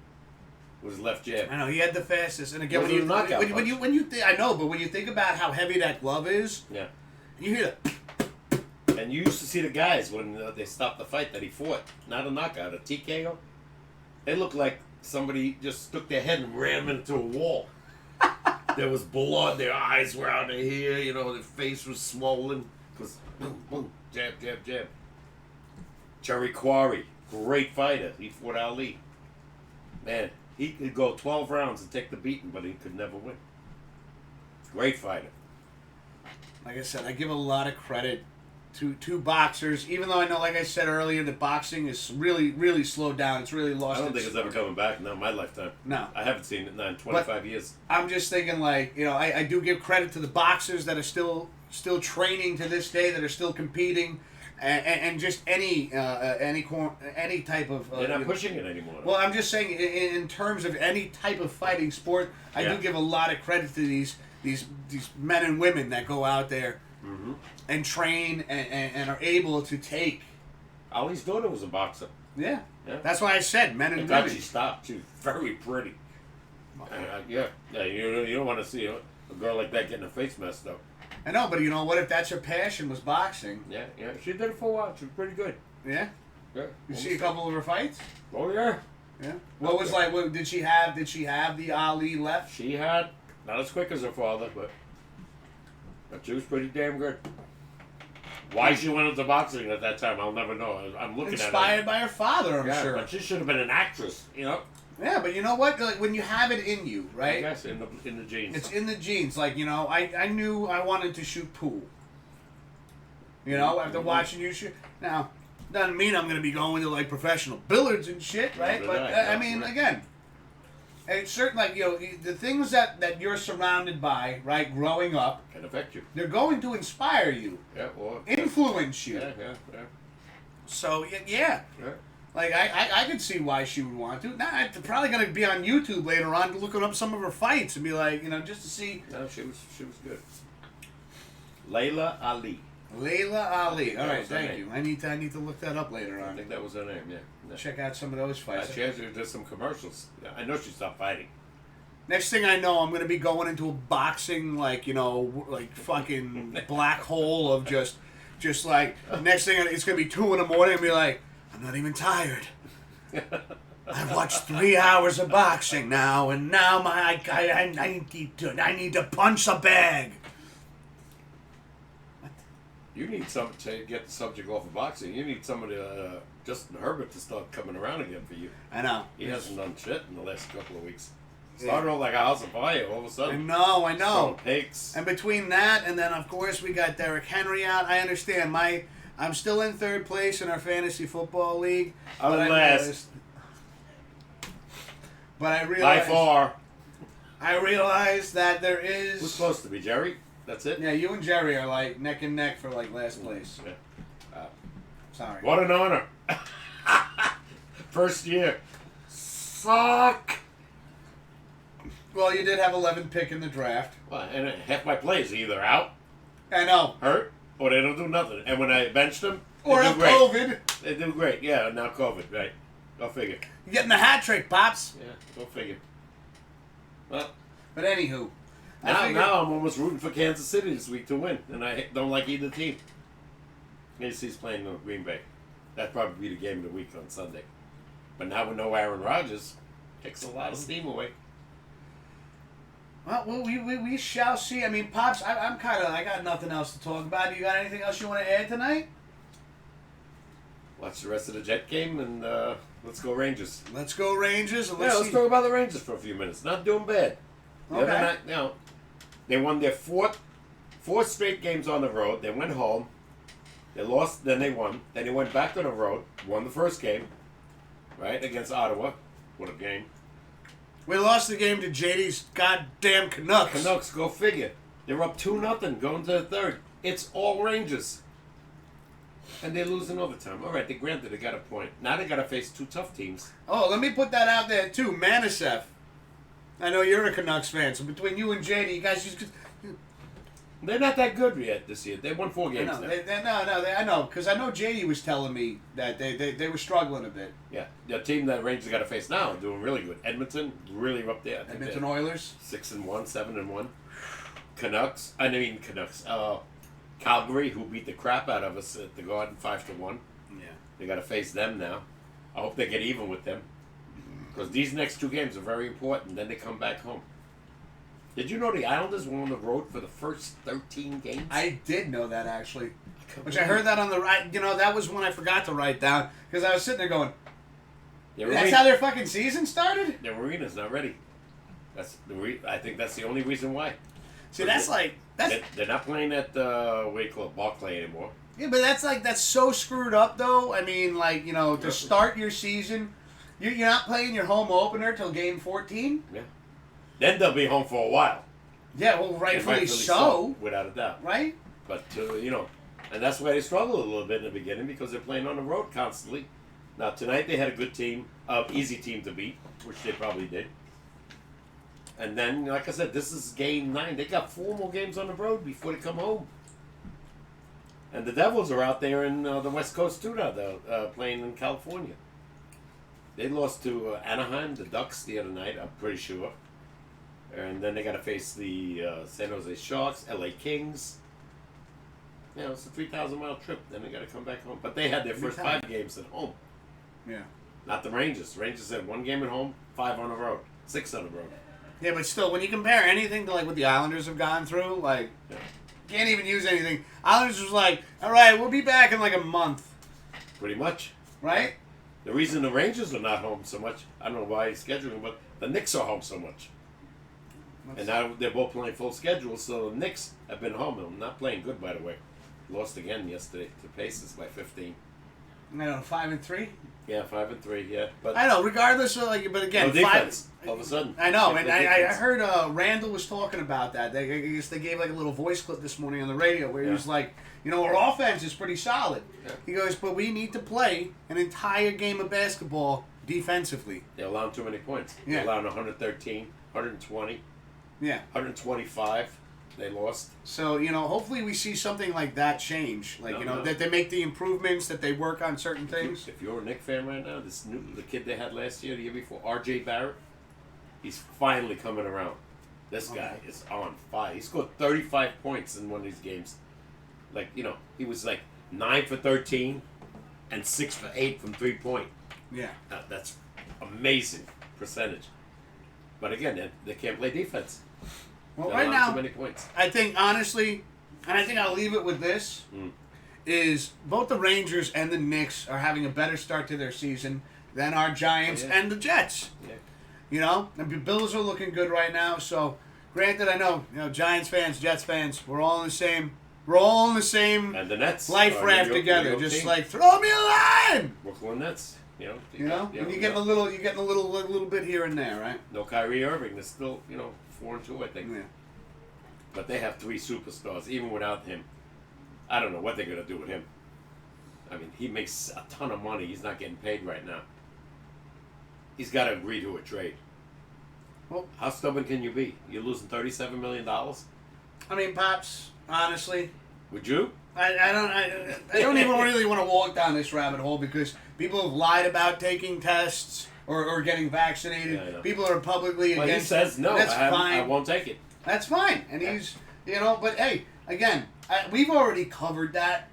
With his left jab. I know he had the fastest, and again When you I know, but when you think about how heavy that glove is, yeah, you hear that. And you used to see the guys when they stopped the fight that he fought, not a knockout, a TKO. They looked like somebody just stuck their head and ran them into a wall. There was blood, their eyes were out of here, their face was swollen. Because boom, boom, jab, jab, jab. Jerry Quarry, great fighter. He fought Ali. Man, he could go 12 rounds and take the beating, but he could never win. Great fighter. Like I said, I give a lot of credit to boxers, even though I know, like I said earlier, that boxing is really, really slowed down. It's really lost. I don't think it's ever coming back. Not in my lifetime. No, I haven't seen it in 25 years. I'm just thinking, I do give credit to the boxers that are still training to this day, that are still competing, and just any type of. They're not pushing it anymore. Well, I'm just saying, in terms of any type of fighting sport, I do give a lot of credit to these men and women that go out there. Mm-hmm. And train and are able to take. Ali's daughter was a boxer. Yeah. That's why I said men and women. She stopped. She was very pretty. You don't want to see a girl like that getting her face messed up. I know, but you know what? If that's her passion, was boxing. Yeah. She did it for a while. She was pretty good. Yeah. Yeah. You see a couple of her fights? Oh yeah. Yeah. What was like? What did she have? Did she have the Ali left? She had not as quick as her father, but she was pretty damn good. Why she went into boxing at that time, I'll never know. I'm looking inspired by her father, I'm sure. But she should have been an actress, Yeah, but you know what? Like, when you have it in you, right? Yes, in the genes. It's in the genes. Like, I knew I wanted to shoot pool. After watching you shoot. Now, doesn't mean I'm going to be going to like professional billiards and shit, right? But I mean, again, it's certain, like, the things that you're surrounded by, right, growing up, can affect you. They're going to inspire you. Yeah, well, influence you. Yeah. So yeah. Like I could see why she would want to. Now I'm probably gonna be on YouTube later on looking up some of her fights and be like, just to see. No, she was good. Layla Ali. Layla Ali. All right, thank you. I need to look that up later on. I think that was her name. Yeah. Check out some of those fights. She actually did some commercials. I know she stopped fighting. Next thing I know, I'm going to be going into a boxing, like fucking black hole of just like, next thing it's going to be 2 a.m. and be like, I'm not even tired. I watched 3 hours of boxing now, and now I need to punch a bag. You need something to get the subject off of boxing. You need somebody, Justin Herbert, to start coming around again for you. I know. He hasn't done shit in the last couple of weeks. Started off like a house of fire all of a sudden. I know. Pigs. And between that and then, of course, we got Derrick Henry out. I understand. I'm still in 3rd place in our fantasy football league. I'm last. But I realized... By far. I realized that there is... Who's supposed to be? Jerry? That's it? Yeah, you and Jerry are like neck and neck for like last place. Yeah. Sorry. What an honor. First year. Suck. Well, you did have 11 pick in the draft. Well, and half my plays are either out, I know, hurt, or they don't do nothing. And when I benched them, or have COVID. They do great. Yeah, now COVID, right. Go figure. You're getting the hat trick, Pops. Yeah, go figure. Well, but anywho. Now I'm almost rooting for Kansas City this week to win, and I don't like either team. AC's playing Green Bay. That'd probably be the game of the week on Sunday. But now with no Aaron Rodgers, takes a lot of steam away. Well, we shall see. I mean, Pops, I got nothing else to talk about. You got anything else you want to add tonight? Watch the rest of the Jet game and let's go Rangers. Let's go Rangers. And Let's talk about the Rangers for a few minutes. Not doing bad. The other night, they won their four straight games on the road. They went home. They lost, then they won. Then they went back on the road, won the first game, right, against Ottawa. What a game. We lost the game to JD's goddamn Canucks. Canucks, go figure. They're up 2-0 going to the third. It's all Rangers. And they lose in overtime. All right, granted, they got a point. Now they got to face two tough teams. Oh, let me put that out there, too. Manasseh. I know you're a Canucks fan, so between you and JD, you guys just... They're not that good yet this year. They won 4 games now. I know, because I know JD was telling me that they were struggling a bit. Yeah, the team that Rangers got to face now are doing really good. Edmonton, really up there. Edmonton Oilers? 6-1, 7-1. Canucks. Calgary, who beat the crap out of us at the Garden 5-1. Yeah. They got to face them now. I hope they get even with them. Because these next 2 games are very important. Then they come back home. Did you know the Islanders were on the road for the first 13 games? I did know that, actually. Which I heard that on the right. That was one I forgot to write down. Because I was sitting there going, that's how their fucking season started? Their arena's not ready. I think that's the only reason why. See, they're not playing at what do you call it, Barclay anymore. Yeah, but that's so screwed up, though. I mean, to start your season, you're not playing your home opener till game 14? Yeah. Then they'll be home for a while. Yeah, well, rightfully so. Without a doubt. Right? But, and that's why they struggled a little bit in the beginning because they're playing on the road constantly. Now, tonight they had a good team, easy team to beat, which they probably did. And then, like I said, this is game 9. They got 4 more games on the road before they come home. And the Devils are out there in the West Coast too now, though, playing in California. They lost to Anaheim, the Ducks, the other night, I'm pretty sure. And then they got to face the San Jose Sharks, LA Kings. It's a 3,000-mile trip. Then they got to come back home. But they had their first 5 games at home. Yeah. Not the Rangers. Rangers had 1 game at home, 5 on the road, 6 on the road. Yeah, but still, when you compare anything to what the Islanders have gone through, can't even use anything. Islanders was like, all right, we'll be back in a month. Pretty much. Right? The reason the Rangers are not home so much, I don't know why he's scheduling, but the Knicks are home so much. And now they're both playing full schedule, so the Knicks have been home. They're not playing good, by the way. Lost again yesterday to Pacers by 15. I know, 5-3? Yeah, 5-3, yeah. But I know, regardless of, but again, no defense, all of a sudden. I know, and I heard Randall was talking about that. I guess they gave a little voice clip this morning on the radio where he was like, our offense is pretty solid. Yeah. He goes, but we need to play an entire game of basketball defensively. They're allowing too many points. Yeah. They're allowing 113, 120. Yeah. 125. They lost. So, hopefully we see something like that change. That they make the improvements, that they work on certain things. If you're a Knicks fan right now, the kid they had last year, the year before, R.J. Barrett, he's finally coming around. This guy is on fire. He scored 35 points in one of these games. He was 9 for 13 and 6 for 8 from 3-point. Yeah. That's amazing percentage. But again, they can't play defense. Well, right now, too many points. I think, honestly, and I think I'll leave it with this, is both the Rangers and the Knicks are having a better start to their season than our Giants and the Jets. Yeah. And the Bills are looking good right now. So, granted, I know, Giants fans, Jets fans, we're all in the same and the Nets life raft together. Just team. Throw me a line. Brooklyn Nets. And you're getting a little bit here and there, right? No Kyrie Irving. They're still 4-2, I think. Yeah. But they have 3 superstars. Even without him, I don't know what they're gonna do with him. I mean, he makes a ton of money. He's not getting paid right now. He's got to agree to a trade. Well, how stubborn can you be? You're losing $37 million. I mean, Pops, honestly, would you? I don't even really want to walk down this rabbit hole because people have lied about taking tests or getting vaccinated. Yeah, people are publicly against it. He says no. That's fine. I won't take it. That's fine. And he's, but hey, again, we've already covered that.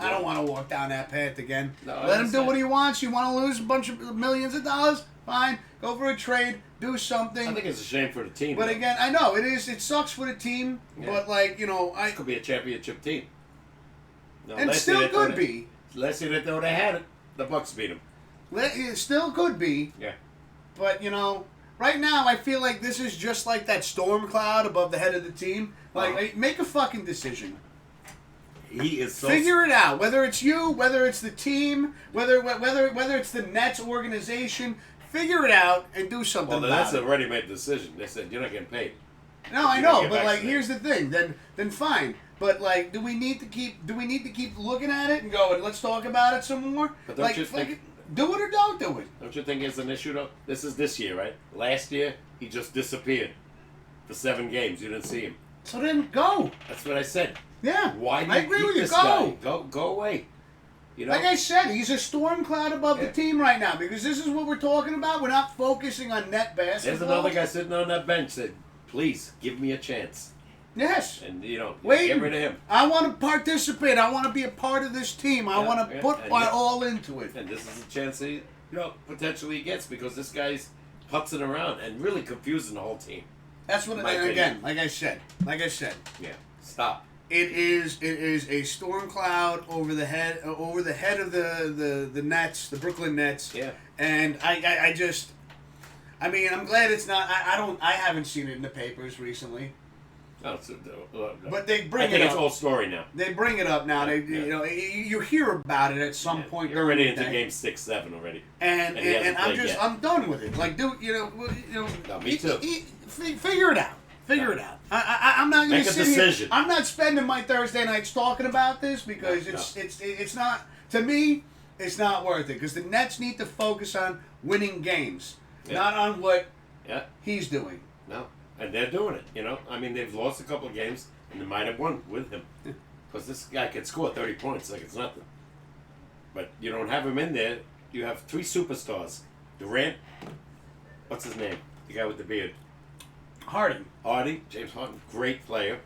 I don't want to walk down that path again. No, Let him do understand. what he wants. You want to lose a bunch of millions of dollars? Fine. Go for a trade. Do something. I think it's a shame for the team. But though. again, I know it is. It sucks for the team. Yeah. But like This could be a championship team. No, and last still year they thought could be. Last year they thought they had it. The Bucks beat them. It still could be. Yeah. But right now I feel like this is just like that storm cloud above the head of the team. Like, make a fucking decision. He is so. Figure it out. Whether it's you, whether it's the team, whether it's the Nets organization, figure it out and do something Well, about that's it. a ready-made decision. They said you're not getting paid. No, I You know, gotta get but like, vaccinated. here's the thing. Then fine. But like, do we need to keep looking at it and going, let's talk about it some more? But don't you think- do it or don't do it? Don't you think it's an issue though? This is this year, right? Last year he just disappeared for 7 games. You didn't see him. So then go. That's what I said. Yeah. Why do I you agree keep with you. this Go. guy? Go away. You know. Like I said, he's a storm cloud above Yeah. the team right now because this is what we're talking about. We're not focusing on net basketball. There's another guy sitting on that bench said, "Please give me a chance." Yes. And Wait. get rid of him. I want to participate. I want to be a part of this team. I Yeah, want to yeah. put And my yeah. all into it. And this is a chance he, potentially he gets because this guy's putzing around and really confusing the whole team. That's what. My And again, opinion. like I said, Yeah. Stop. it is a storm cloud over the head of the Nets, the Brooklyn Nets. Yeah. And I just, I'm glad it's not. I haven't seen it in the papers recently. No, But they I bring think it it's up. all story now. They bring it up now. Yeah. You hear about it at some Yeah. point. You're already during the into day. game 6, 7 already. And And he hasn't I'm played yet. I'm done with it. Like, No, me too. Figure it out. Figure it out. I'm not going Make to a sit decision. here. I'm not spending my Thursday nights talking about this because No. it's not, to me, it's not worth it because the Nets need to focus on winning games, Yeah. not on what Yeah. he's doing. No. And they're doing it, they've lost a couple of games and they might have won with him. Because this guy can score 30 points like it's nothing. But you don't have him in there. You have 3 superstars. Durant, what's his name? The guy with the beard. Harden. James Harden, great player.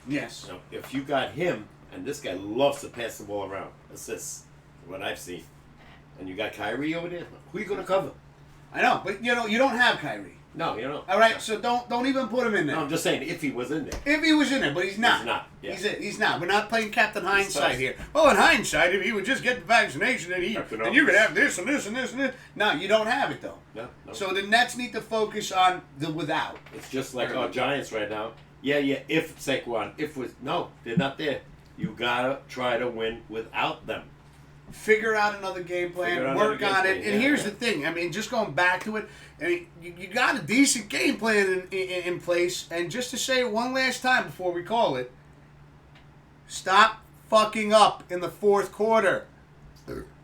Yes. Now, if you got him, and this guy loves to pass the ball around, assists, what I've seen, and you got Kyrie over there, who are you going to cover? I know, but you don't have Kyrie. No, you don't. All right, so don't even put him in there. No, I'm just saying, if he was in there. If he was in there, but he's not. He's not, yeah. He's not. We're not playing Captain Hindsight tough. here. Oh, in hindsight, if he would just get the vaccination, and Captain you could Obvious. have this and this and this and this. No, you don't have it though. No. So the Nets need to focus on the without. It's just like our Giants right now. Yeah, if Saquon, no, they're not there. You gotta try to win without them. Figure out another game plan, Figure out work another on game it. plan, And yeah, here's yeah. the thing. Just going back to it, you got a decent game plan in place. And just to say it one last time before we call it, stop fucking up in the fourth quarter.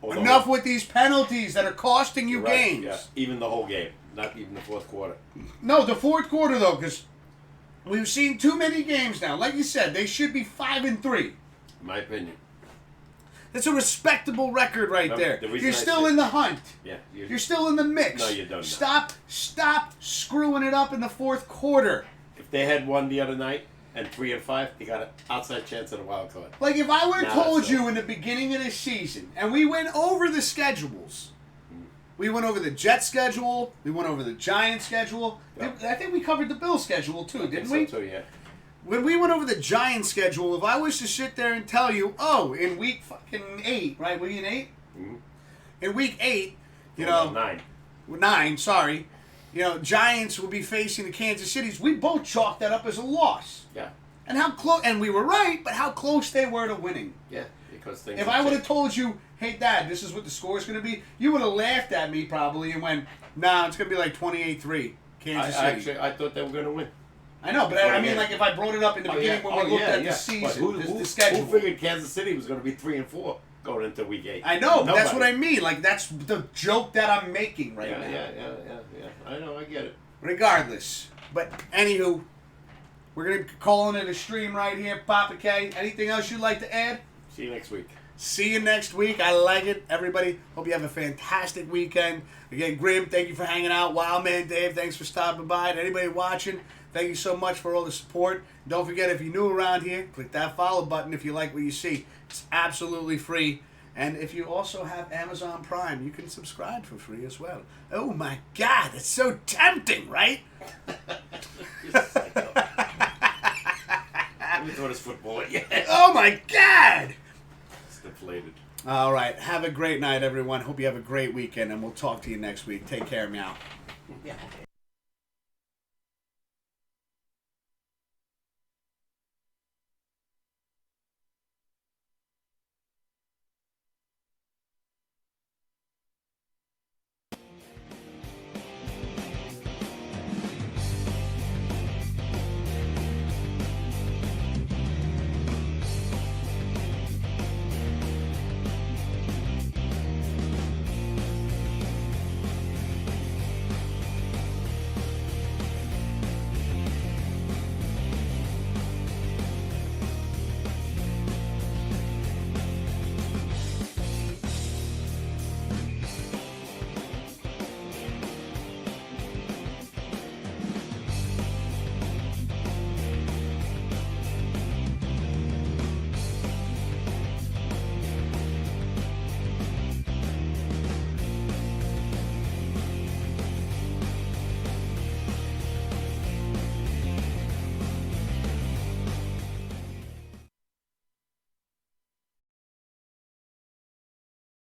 Enough with these penalties that are costing you You're right, games. yeah. Even the whole game, not even the fourth quarter. No, the fourth quarter though, because we've seen too many games now. Like you said, they should be 5-3. In my opinion. That's a respectable record right No, there. the reason You're I still say- in the hunt. Yeah. You're still in the mix. No, you don't. Stop screwing it up in the fourth quarter. If they had won the other night and 3 and 5, they got an outside chance at a wild card. Like if I would have Now told it's you over. in the beginning of the season, and we went over the schedules. We went over the Jets schedule. We went over the Giants schedule. Yeah. I think we covered the Bills schedule too, didn't we? So, yeah. When we went over the Giants schedule, if I was to sit there and tell you, oh, in week fucking 8, right? Week in 8? Mm-hmm. In week 8, you Well, know, 9. 9, sorry. Giants will be facing the Kansas Cities. We both chalked that up as a loss. Yeah. And how close, and we were right, but how close they were to winning. Yeah. Because things If have I would have changed. told you, hey, Dad, this is what the score's going to be, you would have laughed at me probably and went, nah, it's going to be like 28-3, Kansas City. I thought they were going to win. I know, but I mean, like if I brought it up in the beginning when we looked at the But season, who the schedule. Who figured Kansas City was going to be 3 and 4 going into week 8? I know, but that's what I Nobody. mean. Like, that's the joke that I'm making right now. Yeah. I know, I get it. Regardless. But, anywho, we're going to be calling it a stream right here. Papa K, anything else you'd like to add? See you next week. See you next week. I like it. Everybody, hope you have a fantastic weekend. Again, Grim, thank you for hanging out. Wildman Dave, thanks for stopping by. And anybody watching, Thank you so much for all the support. Don't forget, if you're new around here, click that follow button if you like what you see. It's absolutely free. And if you also have Amazon Prime, you can subscribe for free as well. Oh my God, it's so tempting, right? You're psycho. Let me throw this football at you. Oh my God! It's deflated. All right, have a great night, everyone. Hope you have a great weekend, and we'll talk to you next week. Take care, meow.